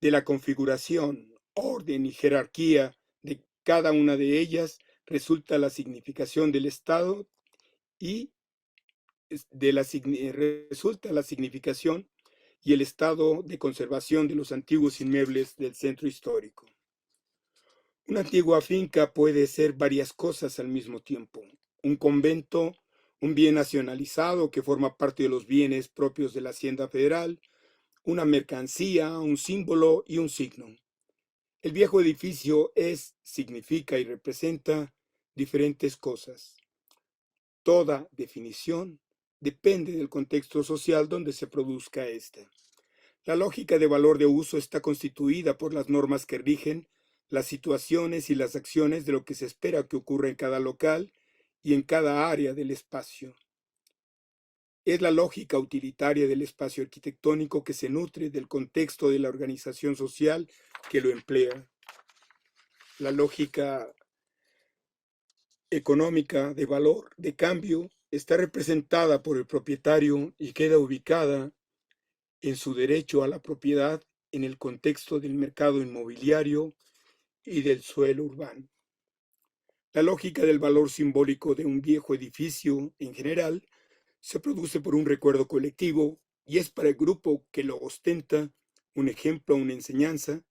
De la configuración, orden y jerarquía de cada una de ellas resulta la significación del Estado y resulta la significación y el estado de conservación de los antiguos inmuebles del centro histórico. Una antigua finca puede ser varias cosas al mismo tiempo: un convento, un bien nacionalizado que forma parte de los bienes propios de la Hacienda Federal, una mercancía, un símbolo y un signo. El viejo edificio significa y representa diferentes cosas. Toda definición depende del contexto social donde se produzca esta. La lógica de valor de uso está constituida por las normas que rigen las situaciones y las acciones de lo que se espera que ocurra en cada local y en cada área del espacio. Es la lógica utilitaria del espacio arquitectónico que se nutre del contexto de la organización social que lo emplea. La lógica económica de valor de cambio está representada por el propietario y queda ubicada en su derecho a la propiedad en el contexto del mercado inmobiliario y del suelo urbano. La lógica del valor simbólico de un viejo edificio, en general, se produce por un recuerdo colectivo y es para el grupo que lo ostenta un ejemplo, una enseñanza,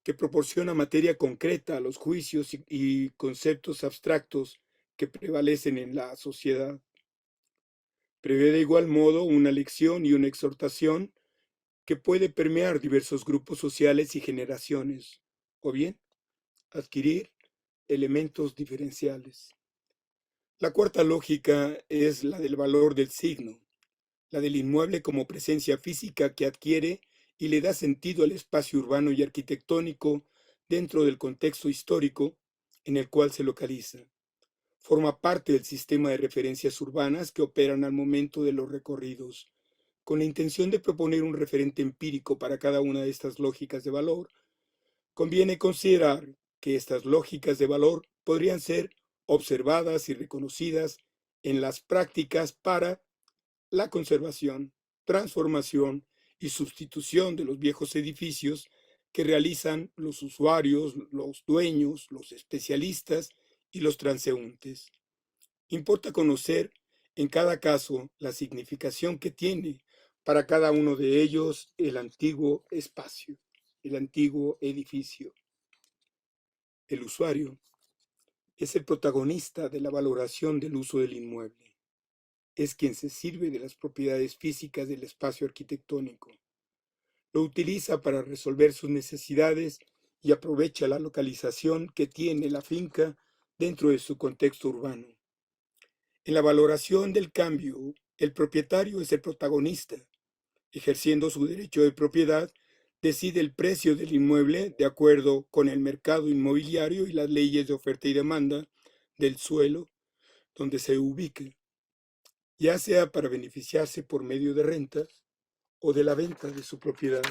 que proporciona materia concreta a los juicios y conceptos abstractos que prevalecen en la sociedad. Prevé de igual modo una lección y una exhortación que puede permear diversos grupos sociales y generaciones, o bien adquirir elementos diferenciales. La cuarta lógica es la del valor del signo, la del inmueble como presencia física que adquiere y le da sentido al espacio urbano y arquitectónico dentro del contexto histórico en el cual se localiza. Forma parte del sistema de referencias urbanas que operan al momento de los recorridos, con la intención de proponer un referente empírico para cada una de estas lógicas de valor. Conviene considerar que estas lógicas de valor podrían ser observadas y reconocidas en las prácticas para la conservación, transformación y sustitución de los viejos edificios que realizan los usuarios, los dueños, los especialistas y los transeúntes. Importa conocer en cada caso la significación que tiene para cada uno de ellos el antiguo espacio, el antiguo edificio. El usuario es el protagonista de la valoración del uso del inmueble. Es quien se sirve de las propiedades físicas del espacio arquitectónico. Lo utiliza para resolver sus necesidades y aprovecha la localización que tiene la finca dentro de su contexto urbano. En la valoración del cambio, el propietario es el protagonista. Ejerciendo su derecho de propiedad, decide el precio del inmueble de acuerdo con el mercado inmobiliario y las leyes de oferta y demanda del suelo donde se ubique, ya sea para beneficiarse por medio de rentas o de la venta de su propiedad.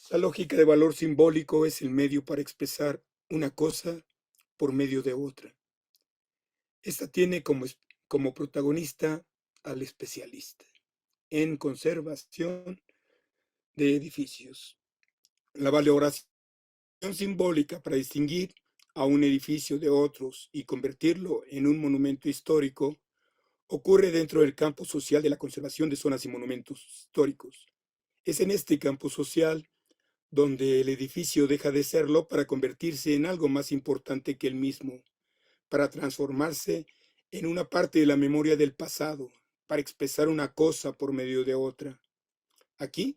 La lógica de valor simbólico es el medio para expresar una cosa por medio de otra. Esta tiene como protagonista al especialista en conservación de edificios. La valoración simbólica para distinguir a un edificio de otros y convertirlo en un monumento histórico ocurre dentro del campo social de la conservación de zonas y monumentos históricos. Es en este campo social donde el edificio deja de serlo para convertirse en algo más importante que el mismo, para transformarse en una parte de la memoria del pasado, para expresar una cosa por medio de otra. Aquí,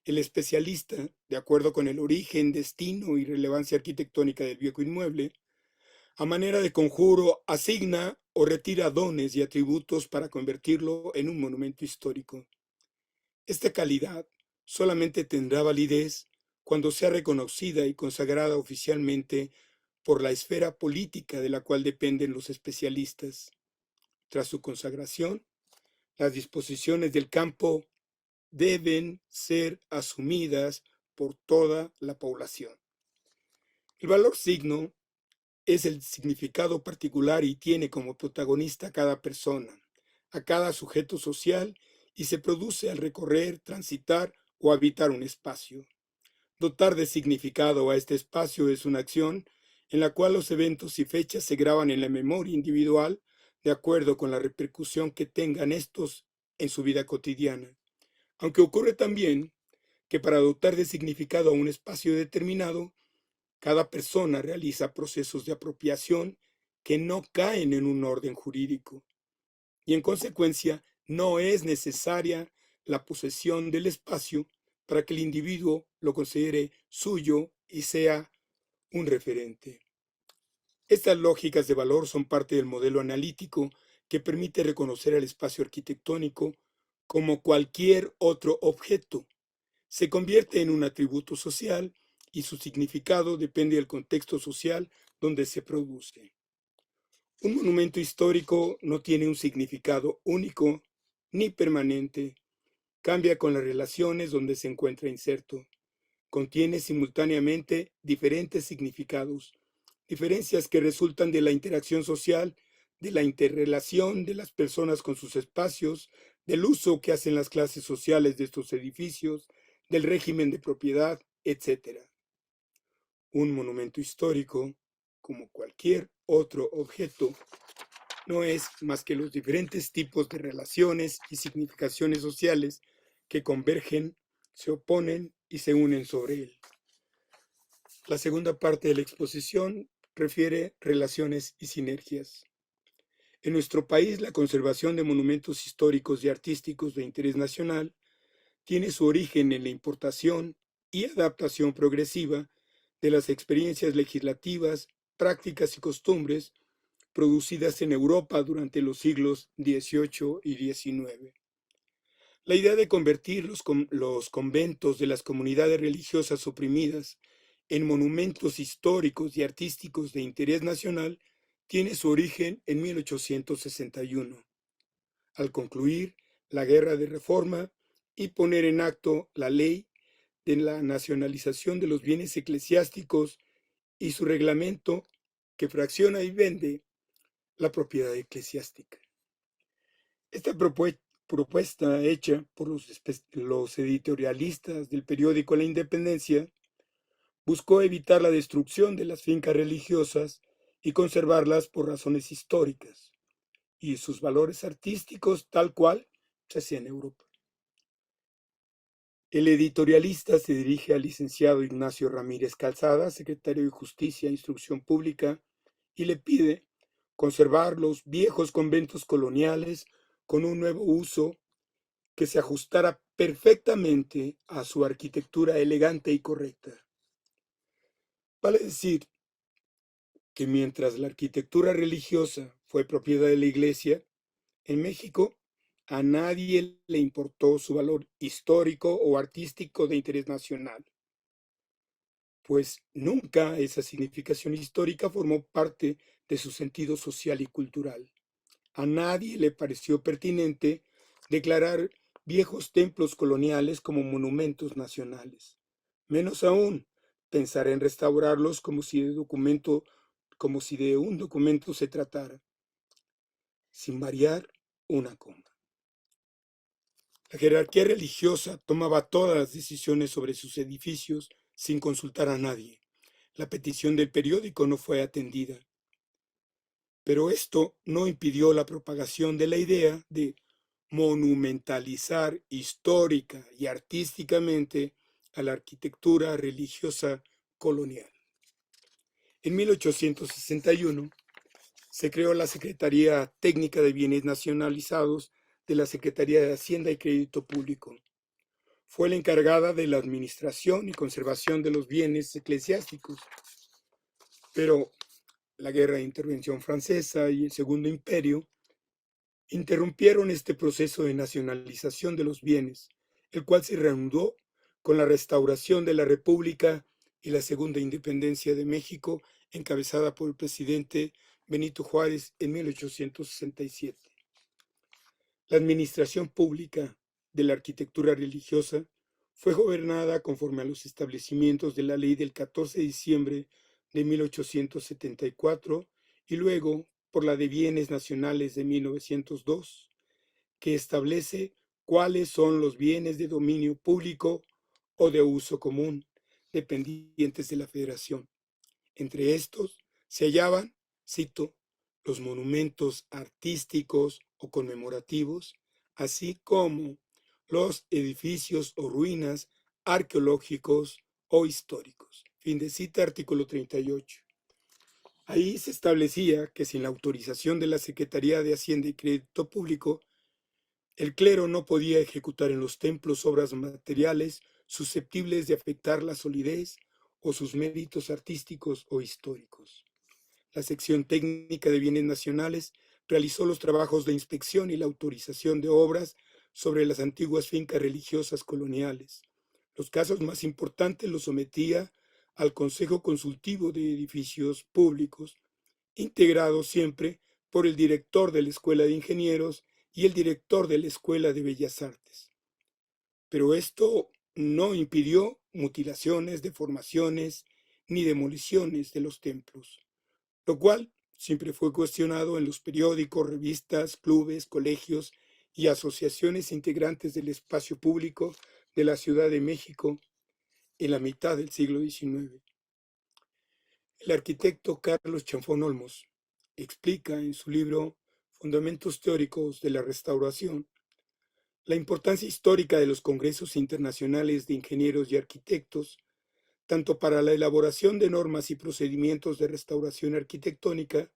el especialista, de acuerdo con el origen, destino y relevancia arquitectónica del viejo inmueble, a manera de conjuro, asigna o retira dones y atributos para convertirlo en un monumento histórico. Esta calidad solamente tendrá validez cuando sea reconocida y consagrada oficialmente por la esfera política de la cual dependen los especialistas. Tras su consagración, las disposiciones del campo deben ser asumidas por toda la población. El valor signo es el significado particular y tiene como protagonista a cada persona, a cada sujeto social y se produce al recorrer, transitar o habitar un espacio. Dotar de significado a este espacio es una acción en la cual los eventos y fechas se graban en la memoria individual de acuerdo con la repercusión que tengan estos en su vida cotidiana. Aunque ocurre también que para dotar de significado a un espacio determinado, cada persona realiza procesos de apropiación que no caen en un orden jurídico y en consecuencia no es necesaria la posesión del espacio para que el individuo lo considere suyo y sea un referente. Estas lógicas de valor son parte del modelo analítico que permite reconocer el espacio arquitectónico como cualquier otro objeto. Se convierte en un atributo social y su significado depende del contexto social donde se produce. Un monumento histórico no tiene un significado único ni permanente. Cambia con las relaciones donde se encuentra inserto. Contiene simultáneamente diferentes significados, diferencias que resultan de la interacción social, de la interrelación de las personas con sus espacios, del uso que hacen las clases sociales de estos edificios, del régimen de propiedad, etc. Un monumento histórico, como cualquier otro objeto, no es más que los diferentes tipos de relaciones y significaciones sociales que convergen, se oponen y se unen sobre él. La segunda parte de la exposición refiere relaciones y sinergias. En nuestro país, la conservación de monumentos históricos y artísticos de interés nacional tiene su origen en la importación y adaptación progresiva de las experiencias legislativas, prácticas y costumbres producidas en Europa durante los siglos XVIII y XIX. La idea de convertir los conventos de las comunidades religiosas oprimidas en monumentos históricos y artísticos de interés nacional tiene su origen en 1861, al concluir la Guerra de Reforma y poner en acto la ley de la nacionalización de los bienes eclesiásticos y su reglamento que fracciona y vende la propiedad eclesiástica. Esta propuesta hecha por los editorialistas del periódico La Independencia buscó evitar la destrucción de las fincas religiosas y conservarlas por razones históricas y sus valores artísticos tal cual se hacía en Europa. El editorialista se dirige al licenciado Ignacio Ramírez Calzada, secretario de Justicia e Instrucción Pública, y le pide conservar los viejos conventos coloniales con un nuevo uso que se ajustara perfectamente a su arquitectura elegante y correcta. Vale decir que mientras la arquitectura religiosa fue propiedad de la Iglesia, en México a nadie le importó su valor histórico o artístico de interés nacional, pues nunca esa significación histórica formó parte de su sentido social y cultural. A nadie le pareció pertinente declarar viejos templos coloniales como monumentos nacionales. Menos aún, pensar en restaurarlos como si de un documento se tratara, sin variar una coma. La jerarquía religiosa tomaba todas las decisiones sobre sus edificios sin consultar a nadie. La petición del periódico no fue atendida. Pero esto no impidió la propagación de la idea de monumentalizar histórica y artísticamente a la arquitectura religiosa colonial. En 1861 se creó la Secretaría Técnica de Bienes Nacionalizados de la Secretaría de Hacienda y Crédito Público. Fue la encargada de la administración y conservación de los bienes eclesiásticos. Pero la Guerra de Intervención Francesa y el Segundo Imperio interrumpieron este proceso de nacionalización de los bienes, el cual se reanudó con la restauración de la República y la Segunda Independencia de México, encabezada por el presidente Benito Juárez en 1867. La administración pública de la arquitectura religiosa fue gobernada conforme a los establecimientos de la ley del 14 de diciembre de 1874 y luego por la de Bienes Nacionales de 1902, que establece cuáles son los bienes de dominio público o de uso común, dependientes de la Federación. Entre estos se hallaban, cito, los monumentos artísticos o conmemorativos, así como los edificios o ruinas arqueológicos o históricos. Fin de cita, artículo 38. Ahí se establecía que sin la autorización de la Secretaría de Hacienda y Crédito Público, el clero no podía ejecutar en los templos obras materiales susceptibles de afectar la solidez o sus méritos artísticos o históricos. La sección técnica de bienes nacionales realizó los trabajos de inspección y la autorización de obras sobre las antiguas fincas religiosas coloniales. Los casos más importantes los sometía al Consejo Consultivo de Edificios Públicos, integrado siempre por el director de la Escuela de Ingenieros y el director de la Escuela de Bellas Artes. Pero esto no impidió mutilaciones, deformaciones ni demoliciones de los templos. lo cual siempre fue cuestionado en los periódicos, revistas, clubes, colegios y asociaciones integrantes del espacio público de la Ciudad de México en la mitad del siglo XIX. El arquitecto Carlos Chanfón Olmos explica en su libro Fundamentos Teóricos de la Restauración la importancia histórica de los congresos internacionales de ingenieros y arquitectos, tanto para la elaboración de normas y procedimientos de restauración arquitectónica,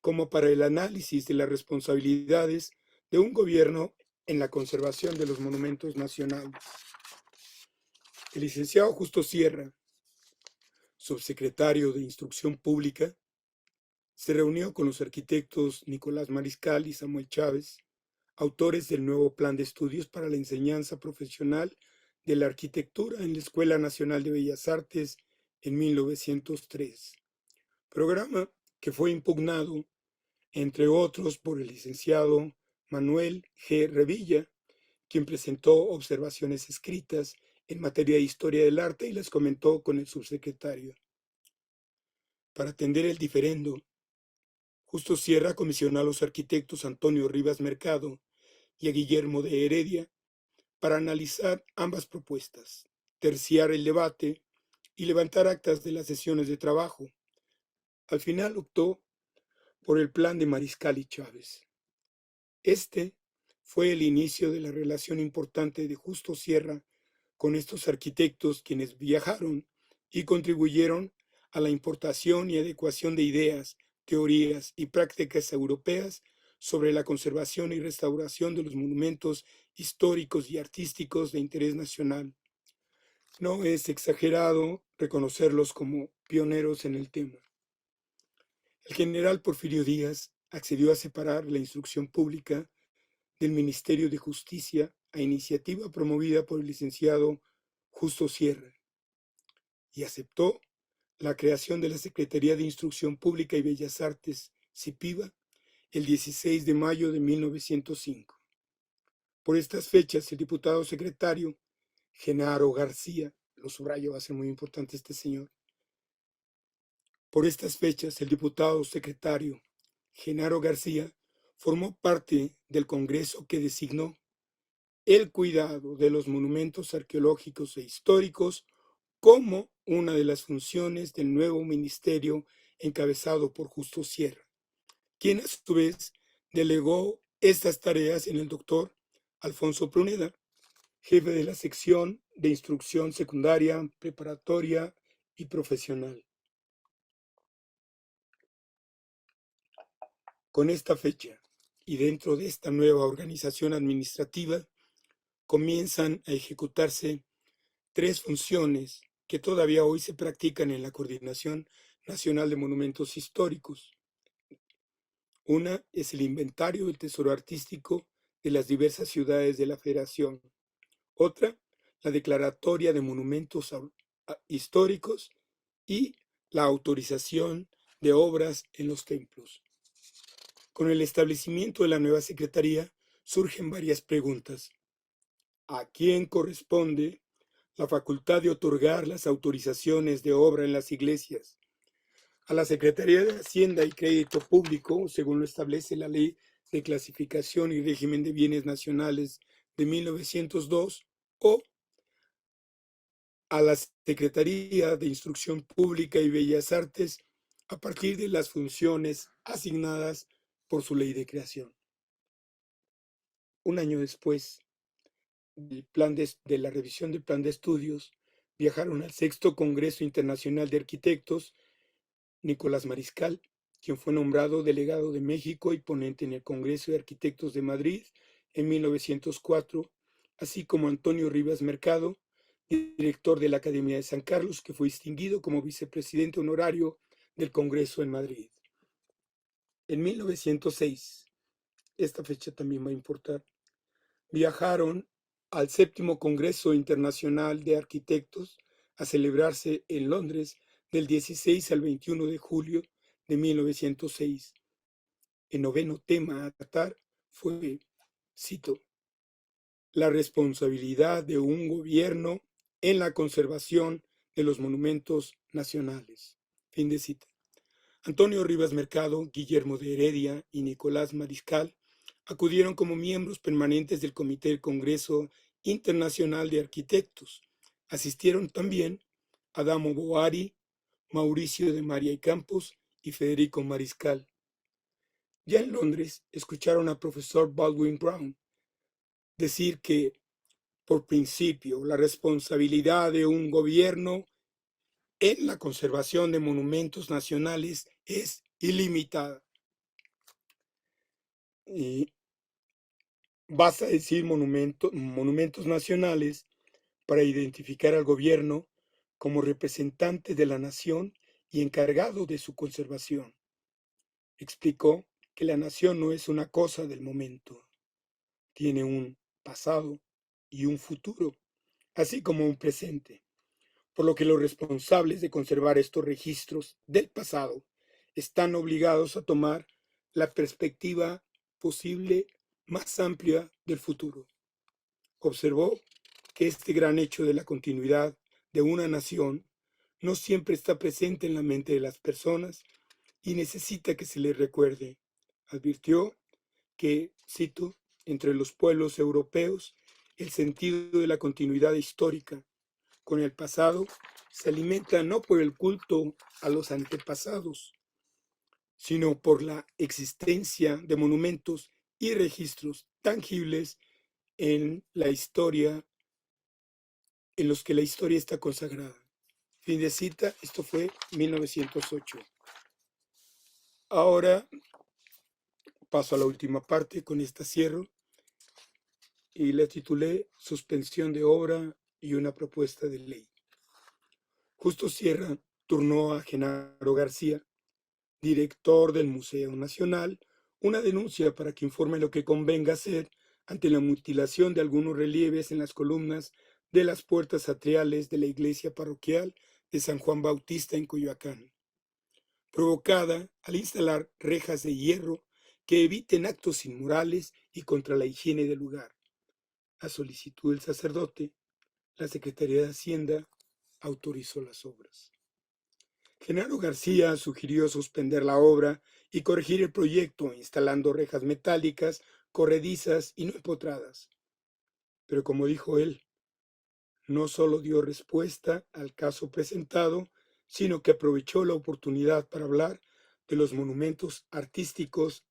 como para el análisis de las responsabilidades de un gobierno en la conservación de los monumentos nacionales. El licenciado Justo Sierra, subsecretario de Instrucción Pública, se reunió con los arquitectos Nicolás Mariscal y Samuel Chávez, autores del nuevo Plan de Estudios para la Enseñanza Profesional de la Arquitectura en la Escuela Nacional de Bellas Artes en 1903, programa que fue impugnado, entre otros, por el licenciado Manuel G. Revilla, quien presentó observaciones escritas en materia de historia del arte y las comentó con el subsecretario. Para atender el diferendo, Justo Sierra comisionó a los arquitectos Antonio Rivas Mercado y a Guillermo de Heredia para analizar ambas propuestas, terciar el debate y levantar actas de las sesiones de trabajo. Al final optó por el plan de Mariscal y Chávez. Este fue el inicio de la relación importante de Justo Sierra con estos arquitectos, quienes viajaron y contribuyeron a la importación y adecuación de ideas, teorías y prácticas europeas sobre la conservación y restauración de los monumentos históricos y artísticos de interés nacional. No es exagerado reconocerlos como pioneros en el tema. El general Porfirio Díaz accedió a separar la instrucción pública del Ministerio de Justicia a iniciativa promovida por el licenciado Justo Sierra y aceptó la creación de la Secretaría de Instrucción Pública y Bellas Artes, CIPIBA, el 16 de mayo de 1905. Por estas fechas, el diputado secretario Genaro García, lo subrayo, va a ser muy importante este señor. Por estas fechas, el diputado secretario Genaro García formó parte del Congreso que designó el cuidado de los monumentos arqueológicos e históricos como una de las funciones del nuevo ministerio encabezado por Justo Sierra, quien a su vez delegó estas tareas en el doctor Alfonso Pruneda, jefe de la sección de instrucción secundaria, preparatoria y profesional. Con esta fecha y dentro de esta nueva organización administrativa, comienzan a ejecutarse tres funciones que todavía hoy se practican en la Coordinación Nacional de Monumentos Históricos. Una es el inventario del tesoro artístico de las diversas ciudades de la Federación. Otra, la declaratoria de monumentos históricos y la autorización de obras en los templos. Con el establecimiento de la nueva Secretaría surgen varias preguntas. ¿A quién corresponde la facultad de otorgar las autorizaciones de obra en las iglesias? A la Secretaría de Hacienda y Crédito Público, según lo establece la Ley de Clasificación y Régimen de Bienes Nacionales de 1902, o a la Secretaría de Instrucción Pública y Bellas Artes a partir de las funciones asignadas por su ley de creación. Un año después de la revisión del plan de estudios, viajaron al sexto Congreso Internacional de Arquitectos Nicolás Mariscal, quien fue nombrado delegado de México y ponente en el Congreso de Arquitectos de Madrid en 1904, así como Antonio Rivas Mercado, director de la Academia de San Carlos, que fue distinguido como vicepresidente honorario del Congreso en Madrid. En 1906, esta fecha también va a importar, viajaron al séptimo Congreso Internacional de Arquitectos a celebrarse en Londres del 16 al 21 de julio de 1906. El noveno tema a tratar fue, cito, la responsabilidad de un gobierno en la conservación de los monumentos nacionales. Fin de cita. Antonio Rivas Mercado, Guillermo de Heredia y Nicolás Mariscal acudieron como miembros permanentes del Comité del Congreso Internacional de Arquitectos. Asistieron también Adamo Boari, Mauricio de María y Campos y Federico Mariscal. Ya en Londres, escucharon al profesor Baldwin Brown decir que, por principio, la responsabilidad de un gobierno en la conservación de monumentos nacionales es ilimitada. Y basta decir monumentos nacionales para identificar al gobierno como representante de la nación y encargado de su conservación. Explicó que la nación no es una cosa del momento, tiene un pasado y un futuro, así como un presente, por lo que los responsables de conservar estos registros del pasado están obligados a tomar la perspectiva posible más amplia del futuro. Observó que este gran hecho de la continuidad de una nación no siempre está presente en la mente de las personas y necesita que se les recuerde. Advirtió que, cito, entre los pueblos europeos, el sentido de la continuidad histórica con el pasado se alimenta no por el culto a los antepasados, sino por la existencia de monumentos y registros tangibles en la historia, en los que la historia está consagrada. Fin de cita, esto fue 1908. Ahora paso a la última parte, con esta cierro, y la titulé Suspensión de obra y una propuesta de ley. Justo Sierra turnó a Genaro García, director del Museo Nacional, una denuncia para que informe lo que convenga hacer ante la mutilación de algunos relieves en las columnas de las puertas atriales de la iglesia parroquial de San Juan Bautista en Coyoacán, provocada al instalar rejas de hierro que eviten actos inmorales y contra la higiene del lugar. A solicitud del sacerdote, la Secretaría de Hacienda autorizó las obras. Genaro García sugirió suspender la obra y corregir el proyecto instalando rejas metálicas, corredizas y no empotradas. Pero como dijo él, no solo dio respuesta al caso presentado, sino que aprovechó la oportunidad para hablar de los monumentos artísticos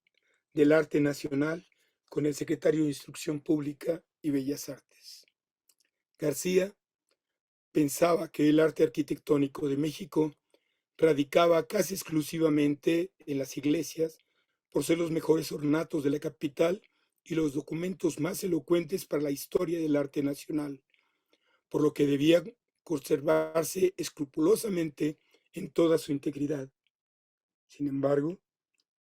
del arte nacional con el secretario de Instrucción Pública y Bellas Artes. García pensaba que el arte arquitectónico de México radicaba casi exclusivamente en las iglesias por ser los mejores ornatos de la capital y los documentos más elocuentes para la historia del arte nacional, por lo que debía conservarse escrupulosamente en toda su integridad. Sin embargo,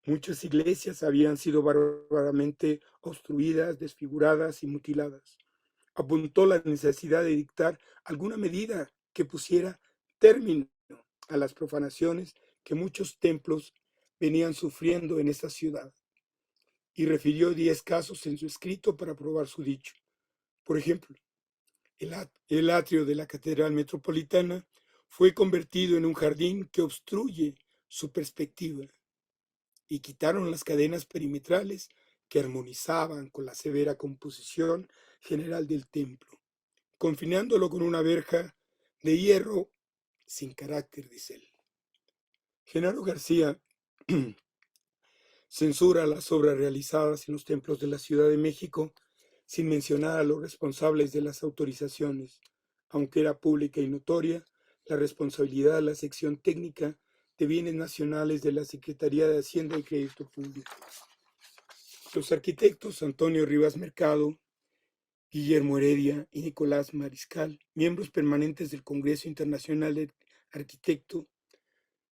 muchas iglesias habían sido bárbaramente obstruidas, desfiguradas y mutiladas. Apuntó la necesidad de dictar alguna medida que pusiera término a las profanaciones que muchos templos venían sufriendo en esta ciudad, y refirió 10 casos en su escrito para probar su dicho. Por ejemplo, el atrio de la Catedral Metropolitana fue convertido en un jardín que obstruye su perspectiva, y quitaron las cadenas perimetrales que armonizaban con la severa composición general del templo, confinándolo con una verja de hierro sin carácter, dice él. Genaro García censura las obras realizadas en los templos de la Ciudad de México sin mencionar a los responsables de las autorizaciones, aunque era pública y notoria la responsabilidad de la sección técnica de bienes nacionales de la Secretaría de Hacienda y Crédito Público. Los arquitectos Antonio Rivas Mercado, Guillermo Heredia y Nicolás Mariscal, miembros permanentes del Congreso Internacional de Arquitecto,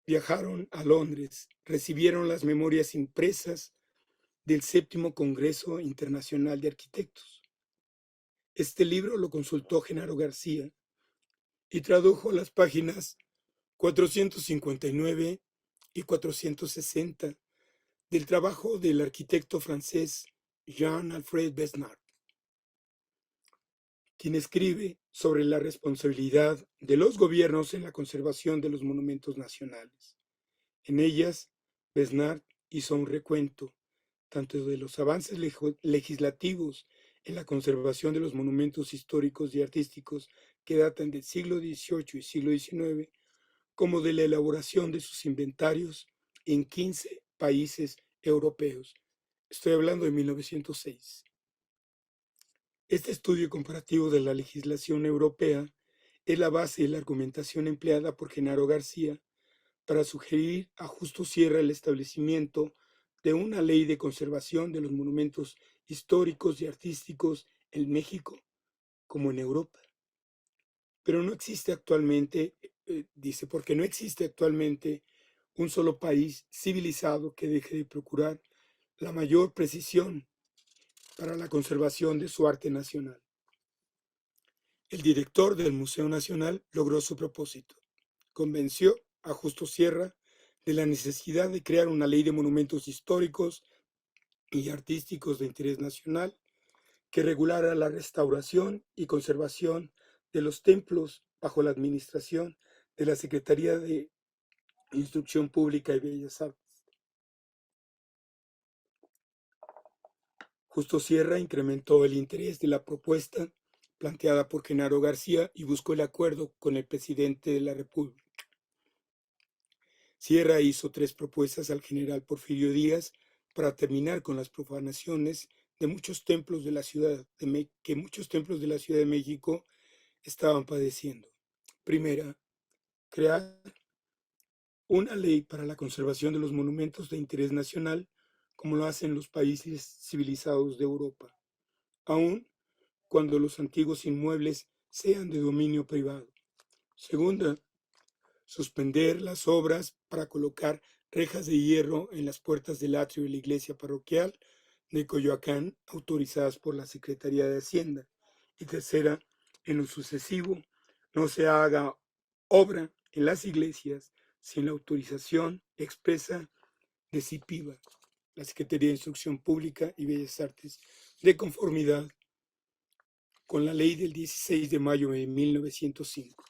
viajaron a Londres, recibieron las memorias impresas del 7º Congreso Internacional de Arquitectos. Este libro lo consultó Genaro García y tradujo las páginas 459 y 460 del trabajo del arquitecto francés Jean-Alfred Besnard, quien escribe sobre la responsabilidad de los gobiernos en la conservación de los monumentos nacionales. En ellas, Besnard hizo un recuento tanto de los avances legislativos en la conservación de los monumentos históricos y artísticos que datan del siglo XVIII y siglo XIX, como de la elaboración de sus inventarios en 15 países europeos. Estoy hablando de 1906. Este estudio comparativo de la legislación europea es la base de la argumentación empleada por Genaro García para sugerir a Justo Sierra el establecimiento de una ley de conservación de los monumentos históricos y artísticos en México como en Europa. Pero no existe actualmente, dice, porque no existe actualmente un solo país civilizado que deje de procurar la mayor precisión para la conservación de su arte nacional. El director del Museo Nacional logró su propósito. Convenció a Justo Sierra de la necesidad de crear una ley de monumentos históricos y artísticos de interés nacional que regulara la restauración y conservación de los templos bajo la administración de la Secretaría de Instrucción Pública y Bellas Artes. Justo Sierra incrementó el interés de la propuesta planteada por Genaro García y buscó el acuerdo con el presidente de la República. Sierra hizo 3 propuestas al general Porfirio Díaz para terminar con las profanaciones de muchos templos de la Ciudad de México estaban padeciendo. Primera, crear una ley para la conservación de los monumentos de interés nacional, como lo hacen los países civilizados de Europa, aun cuando los antiguos inmuebles sean de dominio privado. Segunda, suspender las obras para colocar rejas de hierro en las puertas del atrio de la iglesia parroquial de Coyoacán, autorizadas por la Secretaría de Hacienda. Y tercera, en lo sucesivo, no se haga obra en las iglesias sin la autorización expresa de CIPIBA, la Secretaría de Instrucción Pública y Bellas Artes, de conformidad con la ley del 16 de mayo de 1905.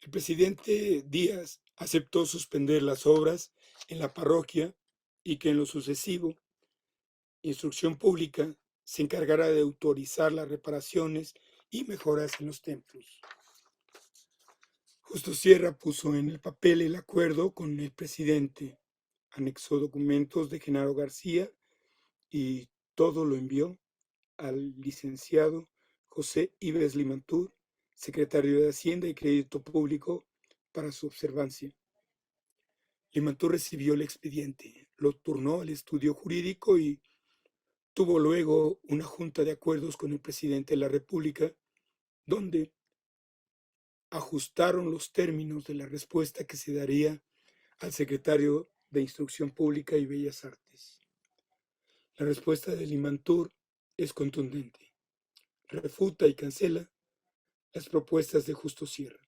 El presidente Díaz aceptó suspender las obras en la parroquia y que en lo sucesivo, Instrucción Pública se encargará de autorizar las reparaciones y mejoras en los templos. Justo Sierra puso en el papel el acuerdo con el presidente, anexó documentos de Genaro García y todo lo envió al licenciado José Ives Limantur, secretario de Hacienda y Crédito Público, para su observancia. Limantur recibió el expediente, lo turnó al estudio jurídico y tuvo luego una junta de acuerdos con el presidente de la República, donde ajustaron los términos de la respuesta que se daría al secretario de Instrucción Pública y Bellas Artes. La respuesta de Limantur es contundente. Refuta y cancela las propuestas de Justo Sierra.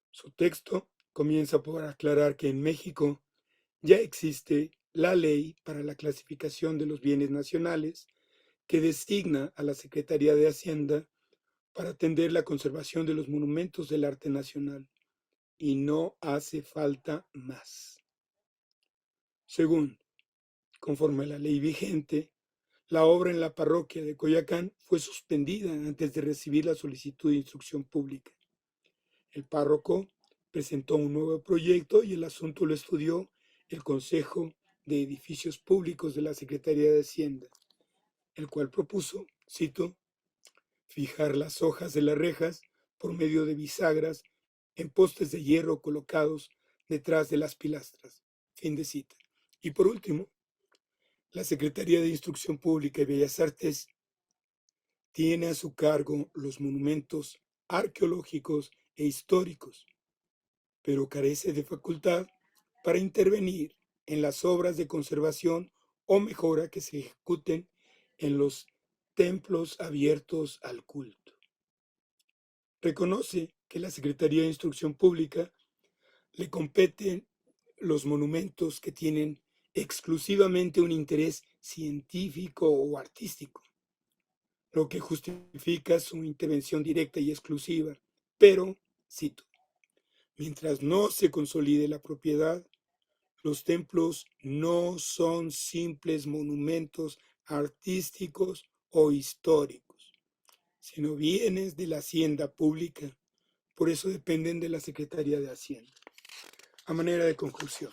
Su texto comienza por aclarar que en México ya existe la ley para la clasificación de los bienes nacionales que designa a la Secretaría de Hacienda para atender la conservación de los monumentos del arte nacional y no hace falta más. Segundo, conforme a la ley vigente, la obra en la parroquia de Coyoacán fue suspendida antes de recibir la solicitud de instrucción pública. El párroco presentó un nuevo proyecto y el asunto lo estudió el Consejo de Edificios Públicos de la Secretaría de Hacienda, el cual propuso, cito, fijar las hojas de las rejas por medio de bisagras en postes de hierro colocados detrás de las pilastras. Fin de cita. Y por último, la Secretaría de Instrucción Pública y Bellas Artes tiene a su cargo los monumentos arqueológicos e históricos, pero carece de facultad para intervenir en las obras de conservación o mejora que se ejecuten en los templos abiertos al culto. Reconoce que la Secretaría de Instrucción Pública le competen los monumentos que tienen exclusivamente un interés científico o artístico, lo que justifica su intervención directa y exclusiva, pero, cito, mientras no se consolide la propiedad, Los templos no son simples monumentos artísticos o históricos, sino bienes de la hacienda pública. Por eso dependen de la Secretaría de Hacienda. A manera de conclusión,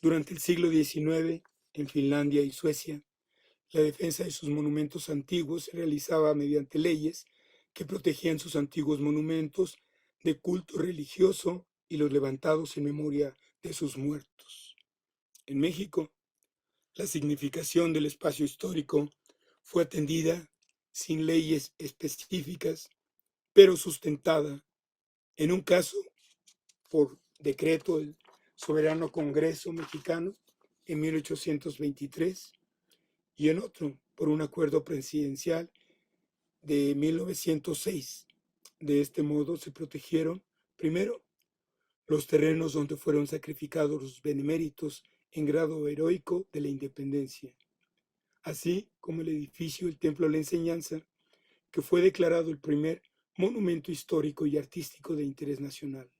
durante el siglo XIX, en Finlandia y Suecia, la defensa de sus monumentos antiguos se realizaba mediante leyes que protegían sus antiguos monumentos de culto religioso y los levantados en memoria de sus muertos. En México, la significación del espacio histórico fue atendida sin leyes específicas, pero sustentada, en un caso, por decreto del Soberano Congreso Mexicano en 1823 y en otro por un acuerdo presidencial de 1906. De este modo se protegieron, primero, los terrenos donde fueron sacrificados los beneméritos en grado heroico de la independencia, así como el edificio del Templo de la Enseñanza, que fue declarado el primer monumento histórico y artístico de interés nacional.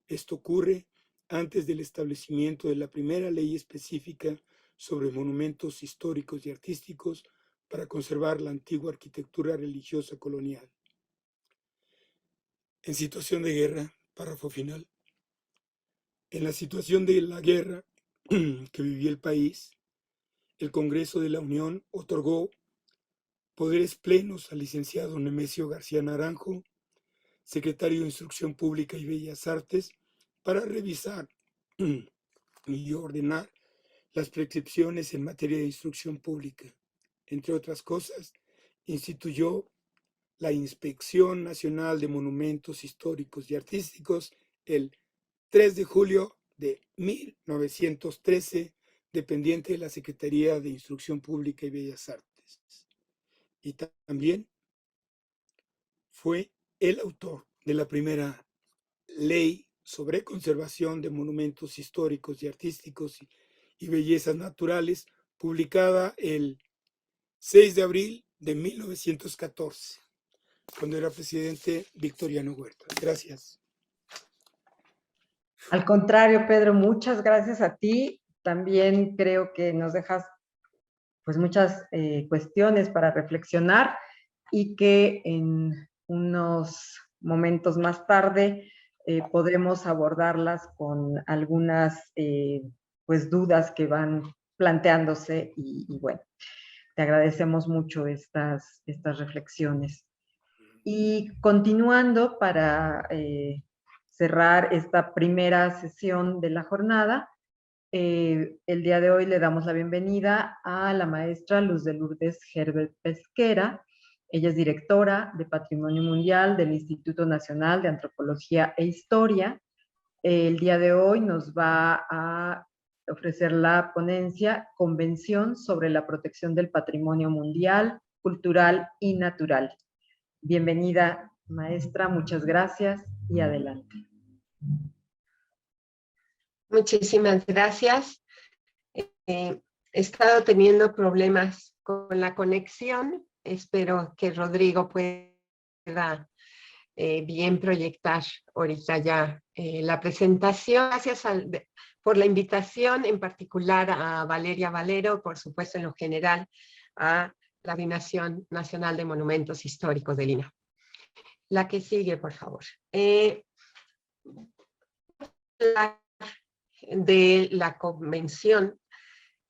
Esto ocurre antes del establecimiento de la primera ley específica sobre monumentos históricos y artísticos para conservar la antigua arquitectura religiosa colonial. En situación de guerra, párrafo final. En la situación de la guerra que vivía el país, el Congreso de la Unión otorgó poderes plenos al licenciado Nemesio García Naranjo, secretario de Instrucción Pública y Bellas Artes, para revisar y ordenar las prescripciones en materia de instrucción pública. Entre otras cosas, instituyó la Inspección Nacional de Monumentos Históricos y Artísticos el 3 de julio de 1913, dependiente de la Secretaría de Instrucción Pública y Bellas Artes. Y también fue el autor de la primera ley sobre conservación de monumentos históricos y artísticos y bellezas naturales, publicada el 6 de abril de 1914, cuando era presidente Victoriano Huerta. Gracias. Al contrario, Pedro, muchas gracias a ti. También creo que nos dejas pues muchas cuestiones para reflexionar y que en unos momentos más tarde podremos abordarlas con algunas pues dudas que van planteándose y bueno, te agradecemos mucho estas reflexiones. Y continuando para cerrar esta primera sesión de la jornada, el día de hoy le damos la bienvenida a la maestra Luz de Lourdes Herbert Pesquera. Ella es directora de Patrimonio Mundial del Instituto Nacional de Antropología e Historia. El día de hoy nos va a ofrecer la ponencia Convención sobre la protección del patrimonio mundial, cultural y natural. Bienvenida, maestra, muchas gracias y adelante. Muchísimas gracias. He estado teniendo problemas con la conexión. Espero que Rodrigo pueda bien proyectar ahorita ya la presentación. Gracias por la invitación, en particular a Valeria Valero, por supuesto en lo general, a la Coordinación Nacional de Monumentos Históricos del INAH. La que sigue, por favor. De la Convención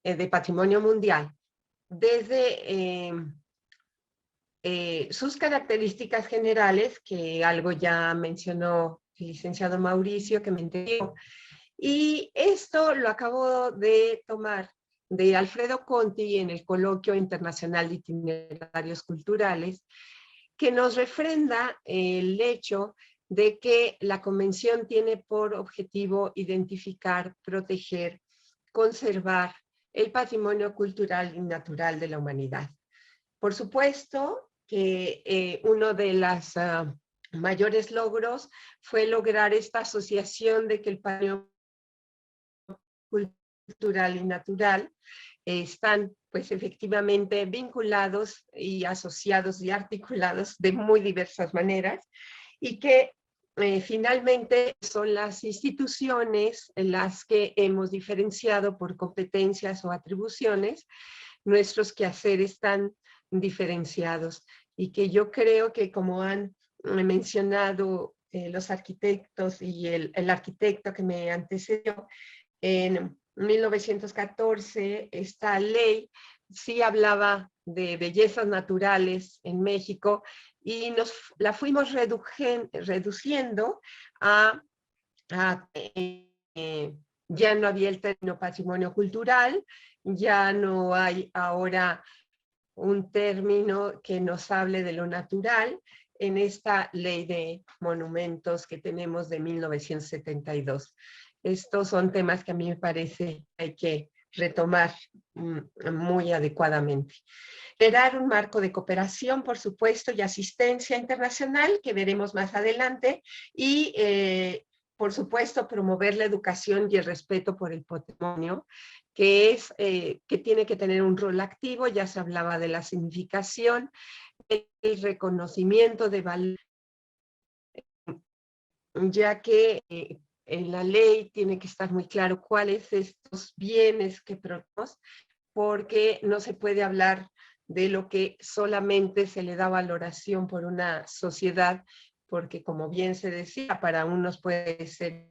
de Patrimonio Mundial, desde sus características generales, que algo ya mencionó el licenciado Mauricio, que me entendió, y esto lo acabo de tomar de Alfredo Conti en el Coloquio Internacional de Itinerarios Culturales, que nos refrenda el hecho de que la Convención tiene por objetivo identificar, proteger, conservar el patrimonio cultural y natural de la humanidad. Por supuesto que uno de los mayores logros fue lograr esta asociación de que el patrimonio cultural y natural están pues efectivamente vinculados y asociados y articulados de muy diversas maneras, y que finalmente son las instituciones en las que hemos diferenciado por competencias o atribuciones. Nuestros quehaceres están diferenciados y que yo creo que, como han mencionado los arquitectos y el arquitecto que me antecedió, en 1914 esta ley sí hablaba de bellezas naturales en México y la fuimos reduciendo a ya no había el término patrimonio cultural, ya no hay ahora un término que nos hable de lo natural en esta ley de monumentos que tenemos de 1972. Estos son temas que a mí me parece que hay que retomar muy adecuadamente. Crear un marco de cooperación, por supuesto, y asistencia internacional, que veremos más adelante, y por supuesto, promover la educación y el respeto por el patrimonio, que tiene que tener un rol activo. Ya se hablaba de la significación, el reconocimiento de valor, ya que en la ley tiene que estar muy claro cuáles estos bienes que protegemos, porque no se puede hablar de lo que solamente se le da valoración por una sociedad, porque, como bien se decía, para unos puede ser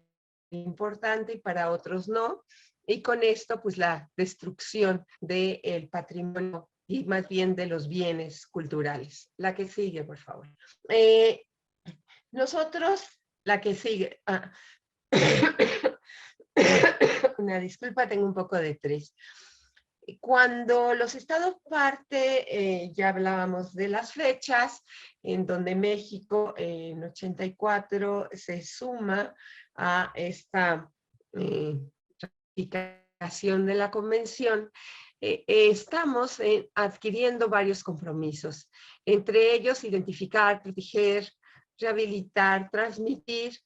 importante y para otros no, y con esto pues la destrucción del patrimonio y más bien de los bienes culturales. La que sigue, por favor. Nosotros, la que sigue, una disculpa, tengo un poco de tos. Cuando los estados parte, ya hablábamos de las fechas, en donde México en 84 se suma a esta ratificación de la convención. Estamos adquiriendo varios compromisos, entre ellos identificar, proteger, rehabilitar, transmitir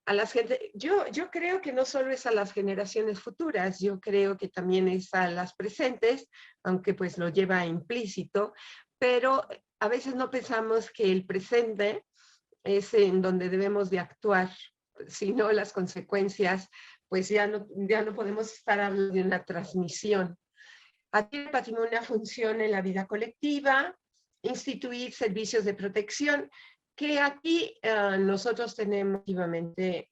a las gente. Yo creo que no solo es a las generaciones futuras, yo creo que también es a las presentes, aunque pues lo lleva implícito, pero a veces no pensamos que el presente es en donde debemos de actuar, sino las consecuencias, pues ya no podemos estar hablando de una transmisión. Aquí el patrimonio funciona en la vida colectiva, instituir servicios de protección, que aquí nosotros tenemos activamente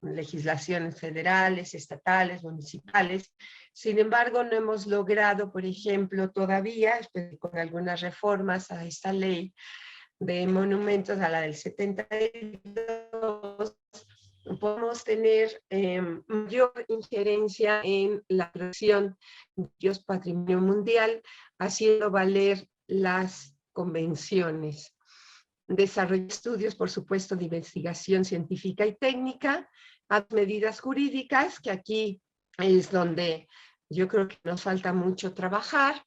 legislaciones federales, estatales, municipales. Sin embargo, no hemos logrado, por ejemplo, todavía, con algunas reformas a esta ley de monumentos, a la del 72, podemos tener mayor injerencia en la protección de patrimonio mundial, haciendo valer las convenciones. Desarrollo estudios, por supuesto, de investigación científica y técnica, a medidas jurídicas, que aquí es donde yo creo que nos falta mucho trabajar,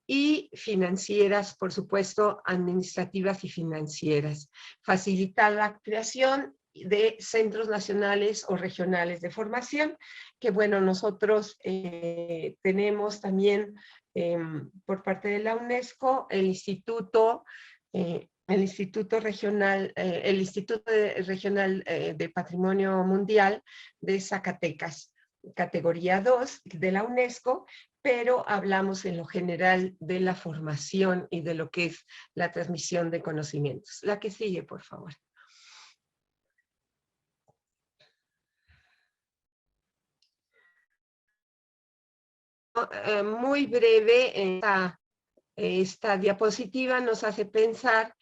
y financieras, por supuesto, administrativas y financieras. Facilitar la creación de centros nacionales o regionales de formación, que bueno, nosotros tenemos también por parte de la UNESCO el Instituto Regional de Patrimonio Mundial de Zacatecas, categoría 2 de la UNESCO, pero hablamos en lo general de la formación y de lo que es la transmisión de conocimientos. La que sigue, por favor. Muy breve, esta diapositiva nos hace pensar,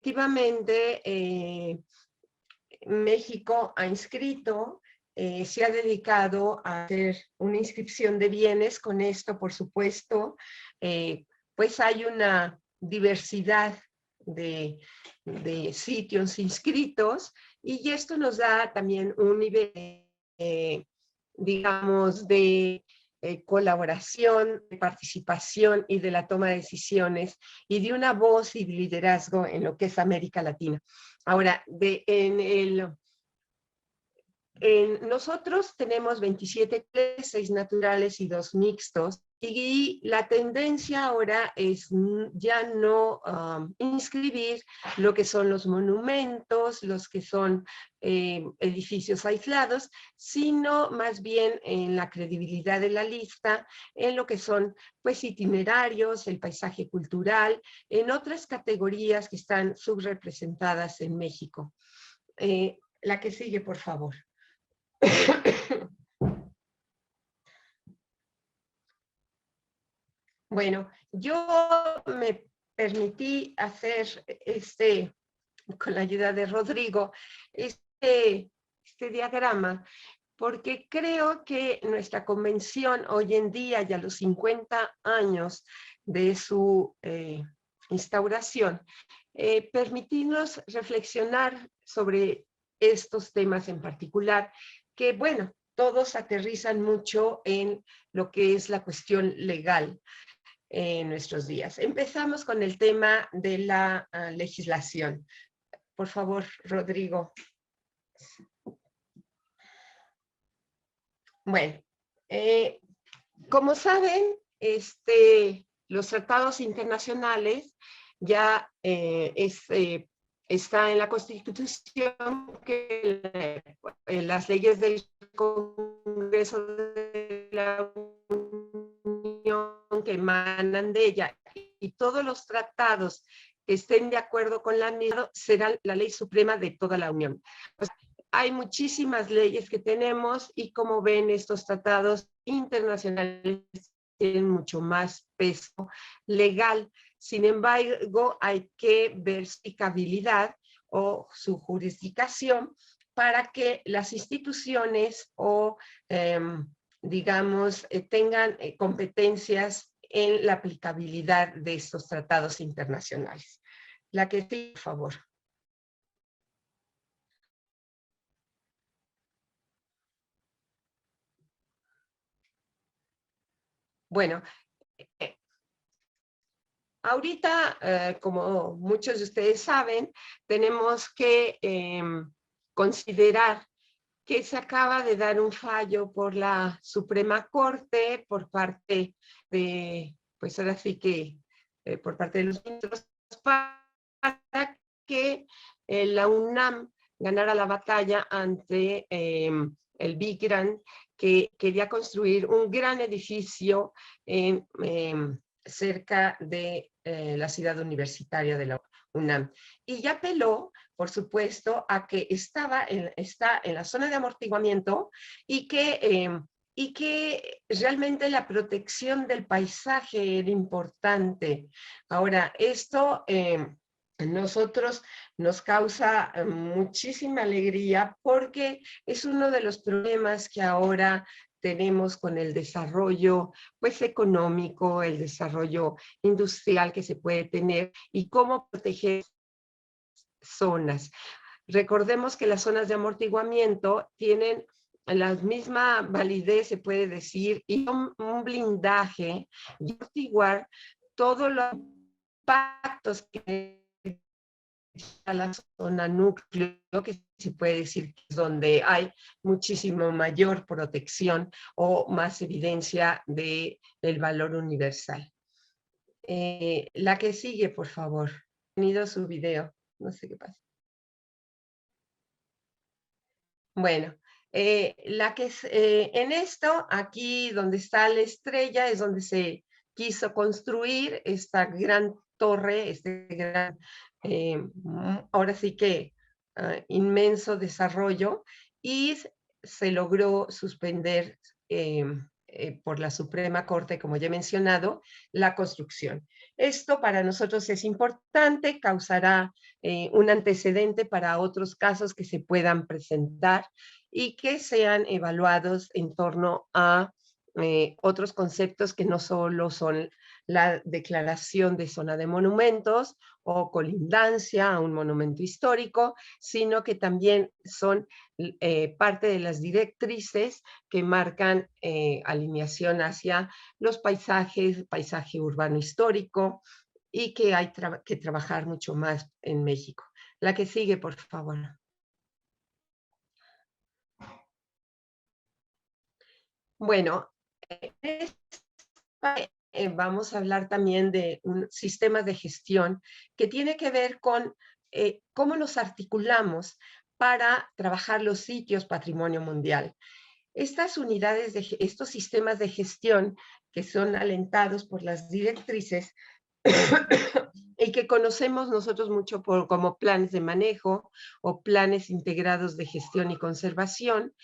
efectivamente, México ha inscrito, se ha dedicado a hacer una inscripción de bienes. Con esto, por supuesto, pues hay una diversidad de sitios inscritos, y esto nos da también un nivel, digamos, de colaboración, de participación y de la toma de decisiones, y de una voz y liderazgo en lo que es América Latina. Ahora, nosotros tenemos 27 clases, 6 naturales y 2 mixtos, Y la tendencia ahora es ya no inscribir lo que son los monumentos, los que son edificios aislados, sino más bien en la credibilidad de la lista, en lo que son pues itinerarios, el paisaje cultural, en otras categorías que están subrepresentadas en México. La que sigue, por favor. Bueno, yo me permití hacer con la ayuda de Rodrigo, este diagrama, porque creo que nuestra convención hoy en día, ya a los 50 años de su instauración, permitirnos reflexionar sobre estos temas en particular, que bueno, todos aterrizan mucho en lo que es la cuestión legal en nuestros días. Empezamos con el tema de la legislación. Por favor, Rodrigo. Bueno, como saben, los tratados internacionales ya está en la Constitución que las leyes del Congreso de la Unión que emanan de ella y todos los tratados que estén de acuerdo con la misma será la ley suprema de toda la Unión. Pues, hay muchísimas leyes que tenemos y como ven estos tratados internacionales tienen mucho más peso legal. Sin embargo, hay que ver su aplicabilidad o su jurisdicción para que las instituciones o digamos, tengan competencias en la aplicabilidad de estos tratados internacionales. La que sí, por favor. Bueno, ahorita, como muchos de ustedes saben, tenemos que considerar que se acaba de dar un fallo por la Suprema Corte, por parte de, pues ahora sí que, por parte de los ministros, para que la UNAM ganara la batalla ante el Big Gran, que quería construir un gran edificio cerca de la ciudad universitaria de la UNAM. Y ya apeló, por supuesto, a que está en la zona de amortiguamiento y que realmente la protección del paisaje era importante. Ahora, esto nosotros nos causa muchísima alegría porque es uno de los problemas que ahora tenemos con el desarrollo pues económico, el desarrollo industrial que se puede tener y cómo proteger zonas. Recordemos que las zonas de amortiguamiento tienen la misma validez, se puede decir, y un blindaje y amortiguar todos los impactos que a la zona núcleo, que se puede decir que es donde hay muchísimo mayor protección o más evidencia del valor universal. La que sigue, por favor. Tenido su video. No sé qué pasa. Bueno, en esto, aquí donde está la estrella, es donde se quiso construir esta gran torre, este gran, ahora sí que inmenso desarrollo, y se logró suspender por la Suprema Corte, como ya he mencionado, la construcción. Esto para nosotros es importante, causará un antecedente para otros casos que se puedan presentar y que sean evaluados en torno a otros conceptos que no solo son la declaración de zona de monumentos o colindancia a un monumento histórico, sino que también son parte de las directrices que marcan alineación hacia los paisajes, paisaje urbano histórico, y que hay que trabajar mucho más en México. La que sigue, por favor. Bueno, Vamos a hablar también de un sistema de gestión que tiene que ver con cómo nos articulamos para trabajar los sitios patrimonio mundial. Estas unidades, estos sistemas de gestión que son alentados por las directrices y que conocemos nosotros mucho como planes de manejo o planes integrados de gestión y conservación,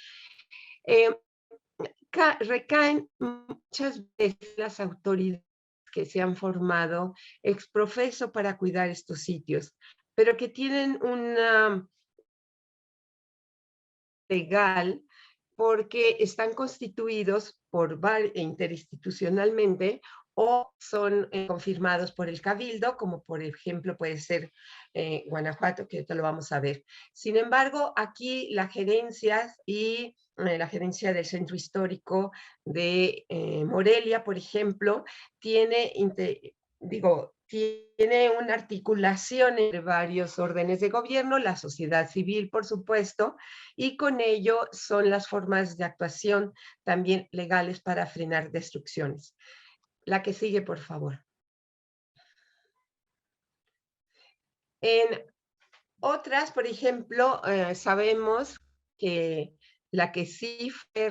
recaen muchas veces las autoridades que se han formado ex profeso para cuidar estos sitios, pero que tienen una legal porque están constituidos por interinstitucionalmente o son confirmados por el Cabildo, como por ejemplo puede ser Guanajuato, que ahorita lo vamos a ver. Sin embargo, aquí la gerencia y la gerencia del Centro Histórico de Morelia, por ejemplo, tiene una articulación entre varios órdenes de gobierno, la sociedad civil, por supuesto, y con ello son las formas de actuación también legales para frenar destrucciones. La que sigue, por favor. En otras, por ejemplo, sabemos que la que sí fue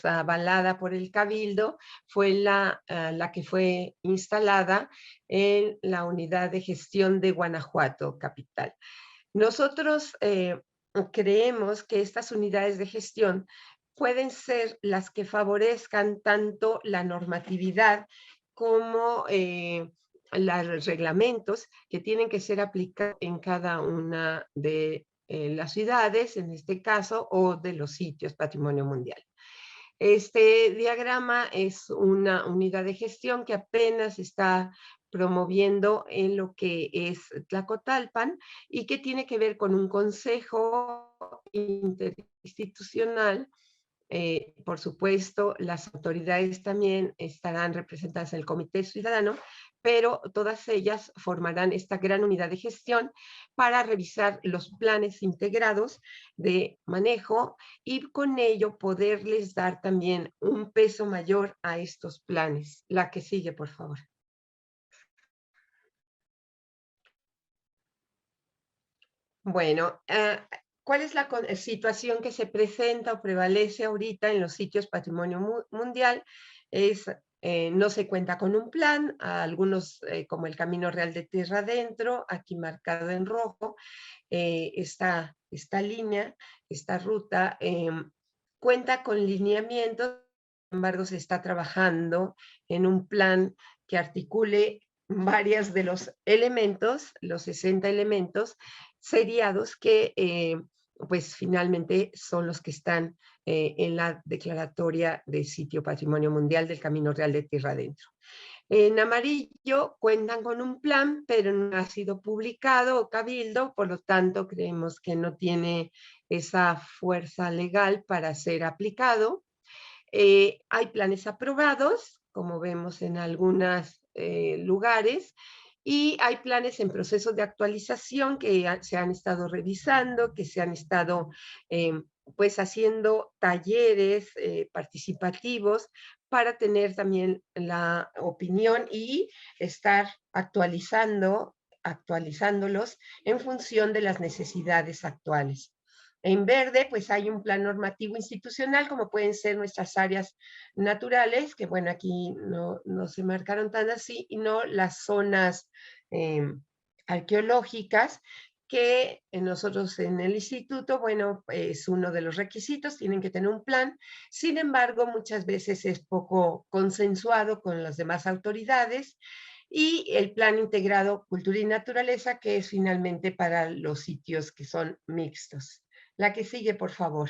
avalada por el Cabildo fue la que fue instalada en la unidad de gestión de Guanajuato, capital. Nosotros creemos que estas unidades de gestión pueden ser las que favorezcan tanto la normatividad como los reglamentos que tienen que ser aplicados en cada una de las ciudades, en este caso, o de los sitios patrimonio mundial. Este diagrama es una unidad de gestión que apenas está promoviendo en lo que es Tlacotalpan y que tiene que ver con un consejo interinstitucional. Por supuesto, las autoridades también estarán representadas en el Comité Ciudadano, pero todas ellas formarán esta gran unidad de gestión para revisar los planes integrados de manejo y con ello poderles dar también un peso mayor a estos planes. La que sigue, por favor. Bueno, ¿cuál es la situación que se presenta o prevalece ahorita en los sitios patrimonio mundial? No se cuenta con un plan, algunos como el Camino Real de Tierra Adentro, aquí marcado en rojo, esta línea, esta ruta, cuenta con lineamientos, sin embargo se está trabajando en un plan que articule varios de los elementos, los 60 elementos seriados que pues finalmente son los que están en la declaratoria de sitio Patrimonio Mundial del Camino Real de Tierra Adentro. En amarillo cuentan con un plan, pero no ha sido publicado o cabildo, por lo tanto creemos que no tiene esa fuerza legal para ser aplicado. Hay planes aprobados, como vemos en algunos lugares, y hay planes en proceso de actualización que se han estado revisando, que se han estado pues haciendo talleres participativos para tener también la opinión y estar actualizándolos en función de las necesidades actuales. En verde, pues hay un plan normativo institucional, como pueden ser nuestras áreas naturales, que bueno, aquí no se marcaron tan así, y no las zonas arqueológicas, que nosotros en el instituto, bueno, es uno de los requisitos, tienen que tener un plan. Sin embargo, muchas veces es poco consensuado con las demás autoridades, y el plan integrado cultura y naturaleza, que es finalmente para los sitios que son mixtos. La que sigue, por favor.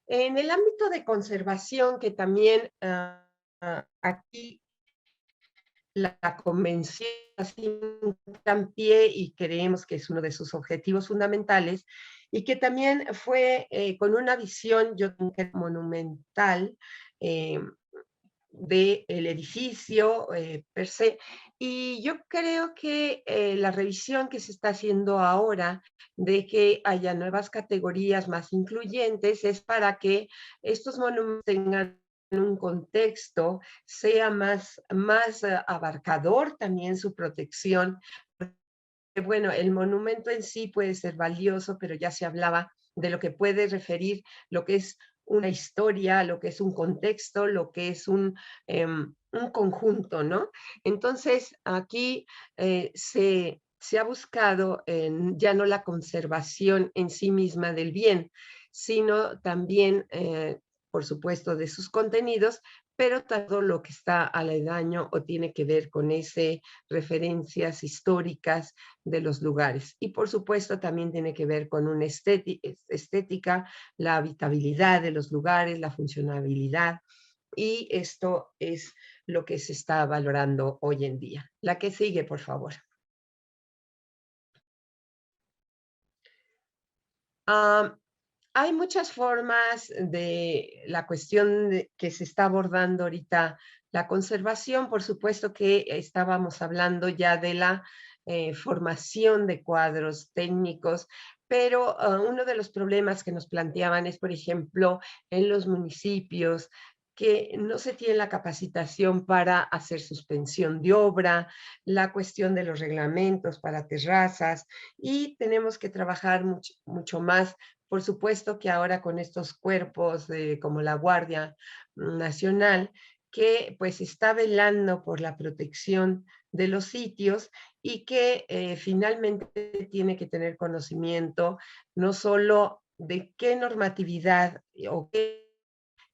En el ámbito de conservación, que también aquí la convención hace un gran pie y creemos que es uno de sus objetivos fundamentales, y que también fue con una visión, yo creo, monumental, del edificio per se. Y yo creo que la revisión que se está haciendo ahora de que haya nuevas categorías más incluyentes es para que estos monumentos tengan un contexto, sea más abarcador también su protección. Bueno, el monumento en sí puede ser valioso, pero ya se hablaba de lo que puede referir lo que es una historia, lo que es un contexto, lo que es un conjunto, ¿no? Entonces, aquí se ha buscado ya no la conservación en sí misma del bien, sino también, por supuesto, de sus contenidos, pero todo lo que está aledaño o tiene que ver con ese referencias históricas de los lugares. Y por supuesto también tiene que ver con una estética, la habitabilidad de los lugares, la funcionabilidad. Y esto es lo que se está valorando hoy en día. La que sigue, por favor. Hay muchas formas de la cuestión que se está abordando ahorita. La conservación, por supuesto que estábamos hablando ya de la formación de cuadros técnicos, pero uno de los problemas que nos planteaban es, por ejemplo, en los municipios, que no se tiene la capacitación para hacer suspensión de obra, la cuestión de los reglamentos para terrazas, y tenemos que trabajar mucho más. Por supuesto que ahora con estos cuerpos como la Guardia Nacional, que pues está velando por la protección de los sitios y que finalmente tiene que tener conocimiento no solo de qué normatividad o qué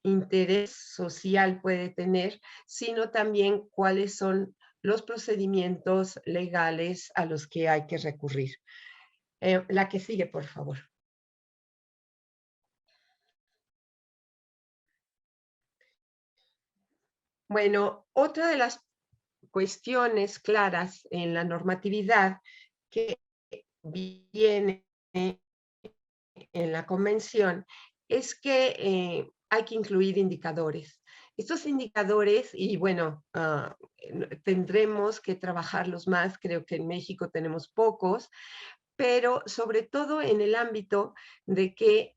interés social puede tener, sino también cuáles son los procedimientos legales a los que hay que recurrir. La que sigue, por favor. Bueno, otra de las cuestiones claras en la normatividad que viene en la convención es que hay que incluir indicadores. Estos indicadores, y bueno, tendremos que trabajarlos más, creo que en México tenemos pocos, pero sobre todo en el ámbito de que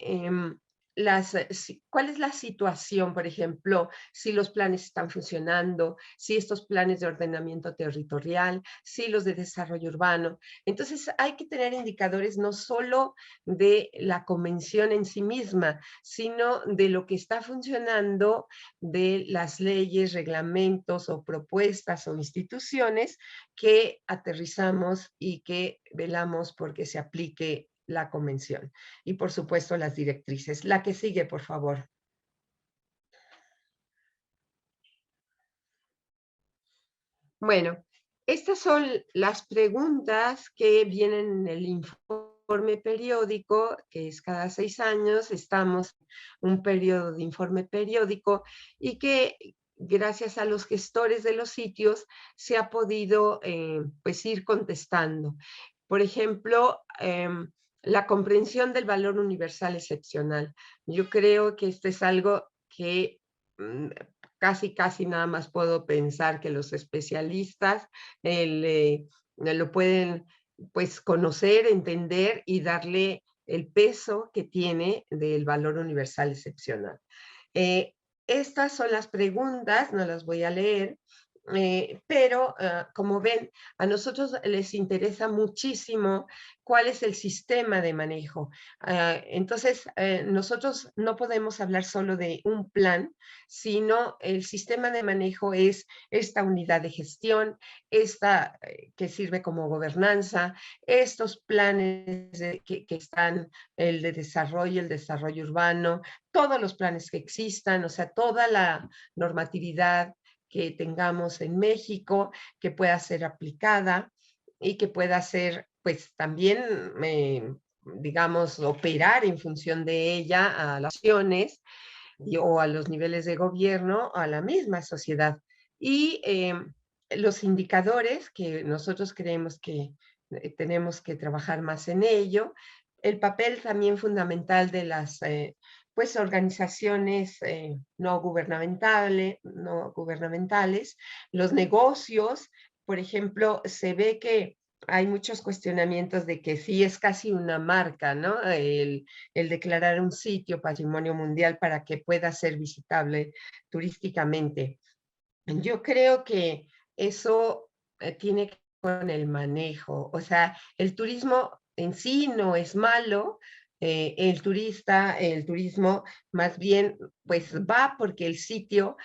cuál es la situación, por ejemplo, si los planes están funcionando, si estos planes de ordenamiento territorial, si los de desarrollo urbano. Entonces hay que tener indicadores no solo de la convención en sí misma, sino de lo que está funcionando, de las leyes, reglamentos o propuestas o instituciones que aterrizamos y que velamos porque se aplique la convención. Y por supuesto las directrices. La que sigue, por favor. Bueno, estas son las preguntas que vienen en el informe periódico, que es cada 6 años. Estamos en un periodo de informe periódico y que gracias a los gestores de los sitios se ha podido pues ir contestando. Por ejemplo, la comprensión del valor universal excepcional. Yo creo que esto es algo que casi nada más puedo pensar que los especialistas lo pueden pues conocer, entender y darle el peso que tiene del valor universal excepcional. Estas son las preguntas, no las voy a leer, pero como ven, a nosotros les interesa muchísimo cuál es el sistema de manejo. Entonces, nosotros no podemos hablar solo de un plan, sino el sistema de manejo es esta unidad de gestión, esta que sirve como gobernanza, estos planes que están, el de desarrollo, el desarrollo urbano, todos los planes que existan, o sea, toda la normatividad que tengamos en México, que pueda ser aplicada y que pueda ser, pues también, digamos, operar en función de ella a las acciones o a los niveles de gobierno, a la misma sociedad. Y los indicadores que nosotros creemos que tenemos que trabajar más en ello, el papel también fundamental de las pues organizaciones no gubernamentales, los negocios. Por ejemplo, se ve que hay muchos cuestionamientos de que sí es casi una marca, ¿no? El declarar un sitio patrimonio mundial para que pueda ser visitable turísticamente. Yo creo que eso tiene que ver con el manejo. O sea, el turismo en sí no es malo. El turismo más bien pues va porque el sitio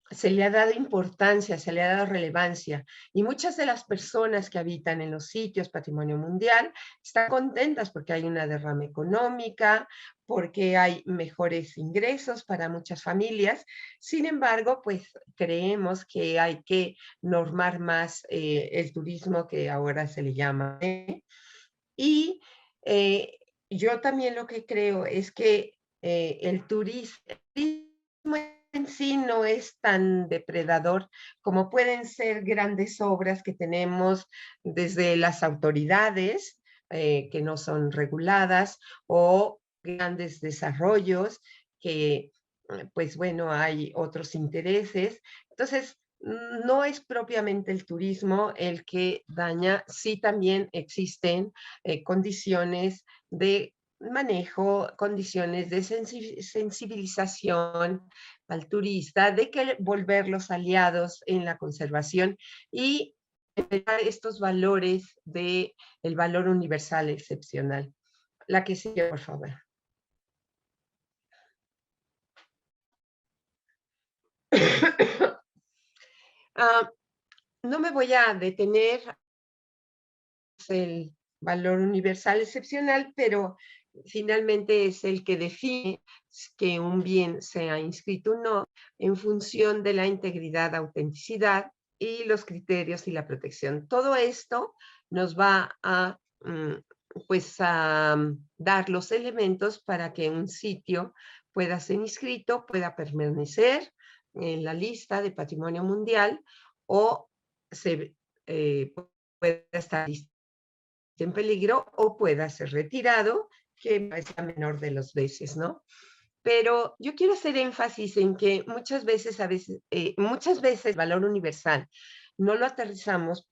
se le ha dado importancia, se le ha dado relevancia, y muchas de las personas que habitan en los sitios patrimonio mundial están contentas porque hay una derrama económica, porque hay mejores ingresos para muchas familias. Sin embargo, pues creemos que hay que normar más el turismo, que ahora se le llama. Y yo también lo que creo es que el turismo en sí no es tan depredador como pueden ser grandes obras que tenemos desde las autoridades que no son reguladas, o grandes desarrollos que, pues bueno, hay otros intereses. Entonces, no es propiamente el turismo el que daña, sí también existen condiciones de manejo, condiciones de sensibilización al turista, de que volverlos aliados en la conservación y estos valores del valor universal excepcional. La que sigue, por favor. No me voy a detener el valor universal excepcional, pero finalmente es el que define que un bien sea inscrito o no en función de la integridad, autenticidad y los criterios y la protección. Todo esto nos va a, pues, a dar los elementos para que un sitio pueda ser inscrito, pueda permanecer en la lista de patrimonio mundial, o se pueda estar en peligro o pueda ser retirado, que es la menor de las veces, ¿no? Pero yo quiero hacer énfasis en que muchas veces el valor universal no lo aterrizamos,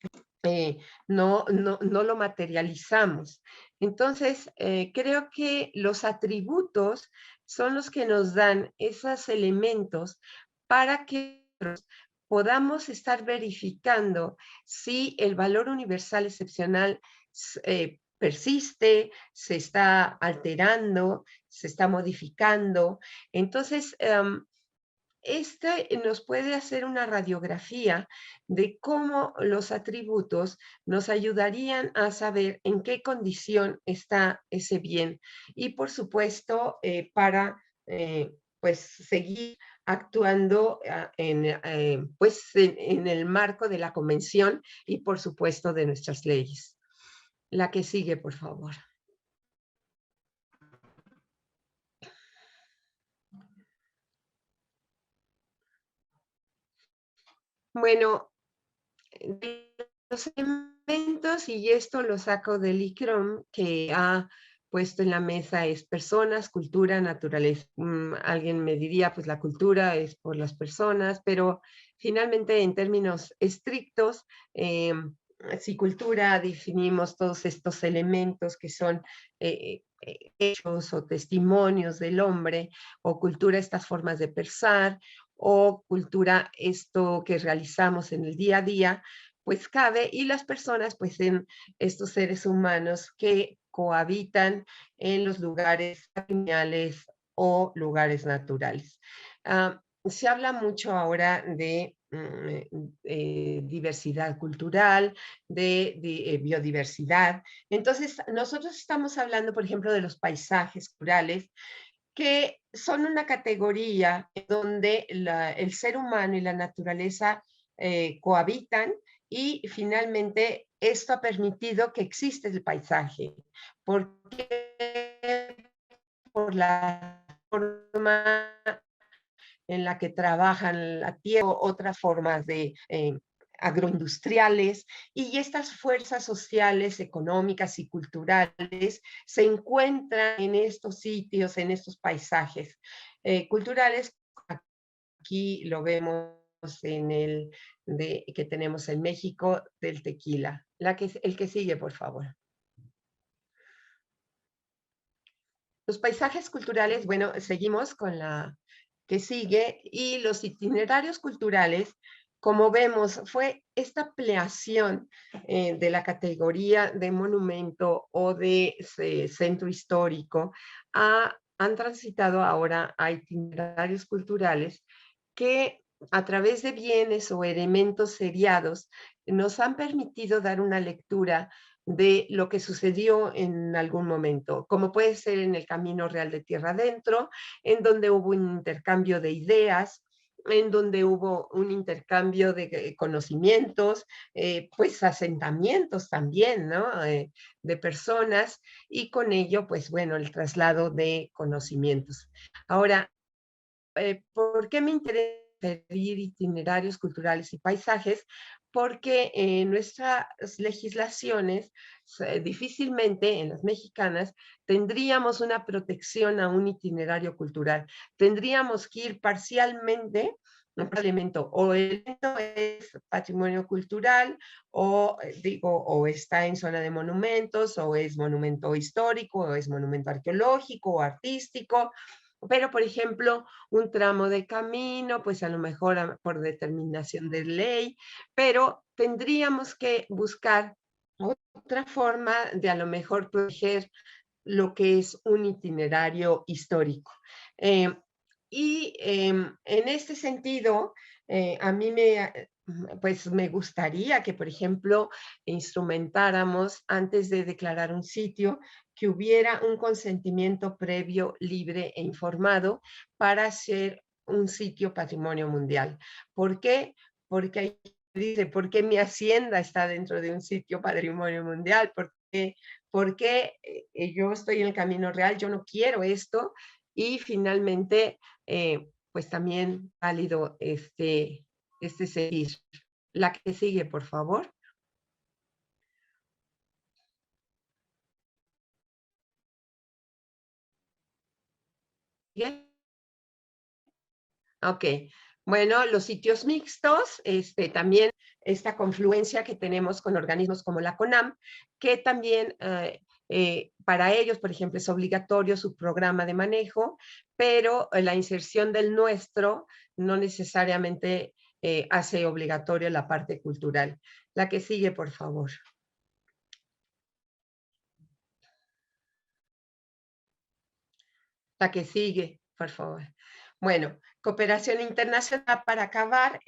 no lo materializamos. Entonces, creo que los atributos son los que nos dan esos elementos para que podamos estar verificando si el valor universal excepcional persiste, se está alterando, se está modificando. Entonces, este nos puede hacer una radiografía de cómo los atributos nos ayudarían a saber en qué condición está ese bien, y por supuesto para pues seguir actuando pues en el marco de la convención y por supuesto de nuestras leyes. La que sigue, por favor. Bueno, los elementos, y esto lo saco del ICROM, que ha puesto en la mesa, es personas, cultura, naturaleza. Alguien me diría, pues la cultura es por las personas, pero finalmente en términos estrictos, si cultura definimos todos estos elementos que son hechos o testimonios del hombre, o cultura estas formas de pensar, o cultura esto que realizamos en el día a día, pues cabe, y las personas pues en estos seres humanos que cohabitan en los lugares patrimoniales o lugares naturales. Se habla mucho ahora de diversidad cultural, de biodiversidad. Entonces, nosotros estamos hablando, por ejemplo, de los paisajes culturales, que son una categoría donde el ser humano y la naturaleza cohabitan, y finalmente esto ha permitido que exista el paisaje, porque por la forma en la que trabajan la tierra, otras formas de agroindustriales, y estas fuerzas sociales, económicas y culturales se encuentran en estos sitios, en estos paisajes culturales. Aquí lo vemos en el que tenemos en México del tequila. El que sigue, por favor. Los paisajes culturales, bueno, seguimos con la que sigue, y los itinerarios culturales, como vemos, fue esta ampliación de la categoría de monumento o de centro histórico. Han transitado ahora a itinerarios culturales que a través de bienes o elementos seriados nos han permitido dar una lectura de lo que sucedió en algún momento, como puede ser en el Camino Real de Tierra Adentro, en donde hubo un intercambio de ideas, en donde hubo un intercambio de conocimientos, pues asentamientos también, ¿no? De personas, y con ello, pues bueno, el traslado de conocimientos. Ahora, ¿por qué me interesa referir itinerarios culturales y paisajes? Porque en nuestras legislaciones, difícilmente en las mexicanas, tendríamos una protección a un itinerario cultural. Tendríamos que ir parcialmente, un elemento, o el evento es patrimonio cultural, o o está en zona de monumentos, o es monumento histórico, o es monumento arqueológico o artístico. Pero, por ejemplo, un tramo de camino, pues a lo mejor por determinación de ley, pero tendríamos que buscar otra forma de a lo mejor proteger lo que es un itinerario histórico. En este sentido, a mí pues me gustaría que, por ejemplo, instrumentáramos antes de declarar un sitio, que hubiera un consentimiento previo, libre e informado para ser un sitio patrimonio mundial. ¿Por qué? Porque ahí dice, ¿por qué mi hacienda está dentro de un sitio patrimonio mundial? ¿Por qué yo estoy en el camino real? Yo no quiero esto. Y finalmente, pues también válido este seguir. La que sigue, por favor. ¿Sigue? Ok, bueno, los sitios mixtos, también esta confluencia que tenemos con organismos como la CONAM, que también para ellos, por ejemplo, es obligatorio su programa de manejo, pero la inserción del nuestro no necesariamente hace obligatorio la parte cultural. La que sigue, por favor. La que sigue, por favor. Bueno, cooperación internacional para acabar.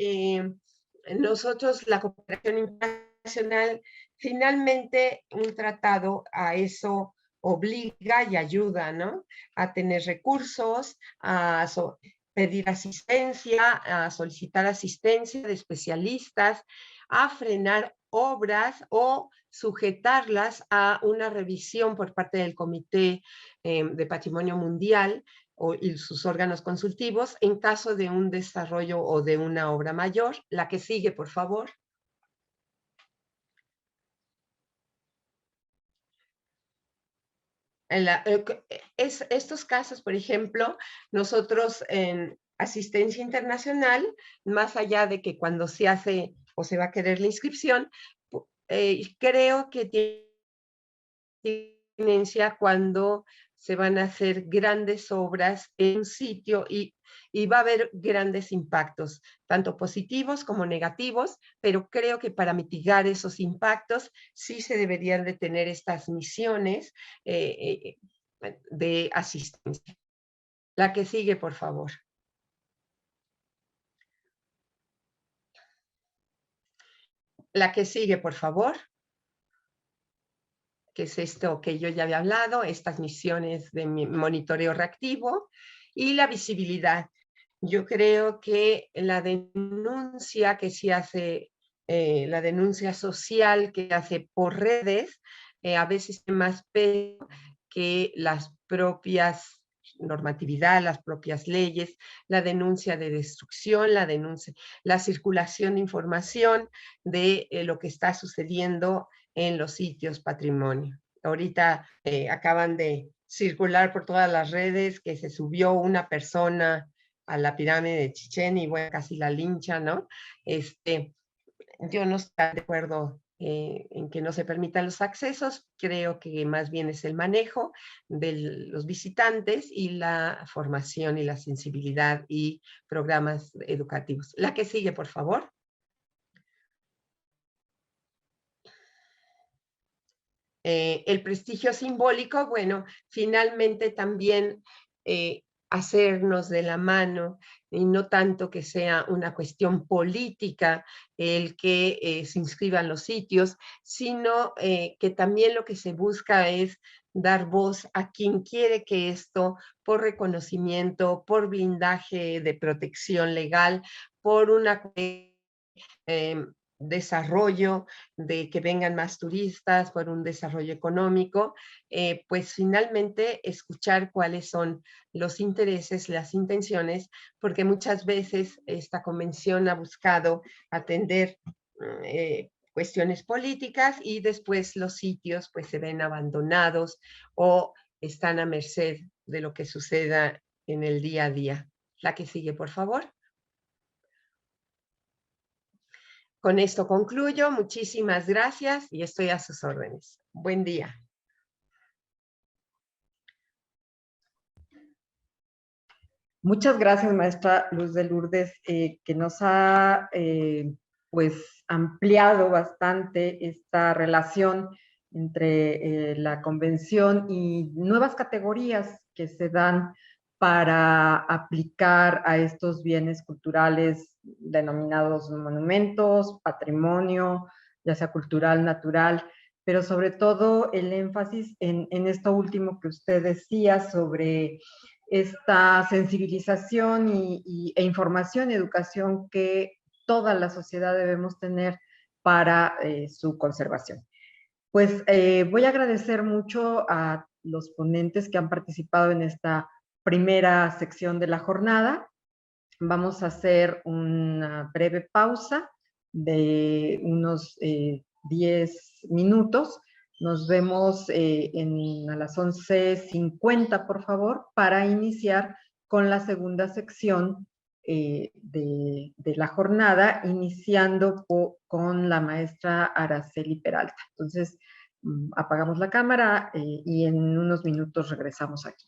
Nosotros, la cooperación internacional, finalmente un tratado a eso obliga y ayuda, ¿no? A tener recursos, a pedir asistencia, a solicitar asistencia de especialistas, a frenar obras o sujetarlas a una revisión por parte del Comité de Patrimonio Mundial y sus órganos consultivos en caso de un desarrollo o de una obra mayor. La que sigue, por favor. Estos casos, por ejemplo, nosotros en asistencia internacional, más allá de que cuando se hace o se va a querer la inscripción, creo que tiene incidencia cuando se van a hacer grandes obras en un sitio y va a haber grandes impactos, tanto positivos como negativos, pero creo que para mitigar esos impactos sí se deberían de tener estas misiones de asistencia. La que sigue, por favor. La que sigue, por favor. Que es esto que yo ya había hablado, estas misiones de monitoreo reactivo y la visibilidad. Yo creo que la denuncia que se hace, la denuncia social que hace por redes, a veces tiene más peso que las propias normatividad, las propias leyes, la denuncia de destrucción, la circulación de información de lo que está sucediendo en los sitios patrimonio. Ahorita acaban de circular por todas las redes que se subió una persona a la pirámide de Chichén y bueno, casi la lincha, ¿no? Yo no estoy de acuerdo en que no se permitan los accesos, creo que más bien es el manejo de los visitantes y la formación y la sensibilidad y programas educativos. La que sigue, por favor. El prestigio simbólico, bueno, finalmente también hacernos de la mano y no tanto que sea una cuestión política el que se inscriban los sitios, sino que también lo que se busca es dar voz a quien quiere que esto, por reconocimiento, por blindaje de protección legal, por una desarrollo, de que vengan más turistas, por un desarrollo económico, pues finalmente escuchar cuáles son los intereses, las intenciones, porque muchas veces esta convención ha buscado atender cuestiones políticas y después los sitios pues se ven abandonados o están a merced de lo que suceda en el día a día. La que sigue, por favor. Con esto concluyo. Muchísimas gracias y estoy a sus órdenes. Buen día. Muchas gracias, maestra Luz de Lourdes, que nos ha pues ampliado bastante esta relación entre la convención y nuevas categorías que se dan para aplicar a estos bienes culturales denominados monumentos, patrimonio, ya sea cultural, natural, pero sobre todo el énfasis en esto último que usted decía sobre esta sensibilización e información y educación que toda la sociedad debemos tener para su conservación. Pues voy a agradecer mucho a los ponentes que han participado en esta primera sección de la jornada. Vamos a hacer una breve pausa de unos 10 minutos. Nos vemos a las 11:50, por favor, para iniciar con la segunda sección de la jornada, iniciando con la maestra Araceli Peralta. Entonces, apagamos la cámara y en unos minutos regresamos aquí.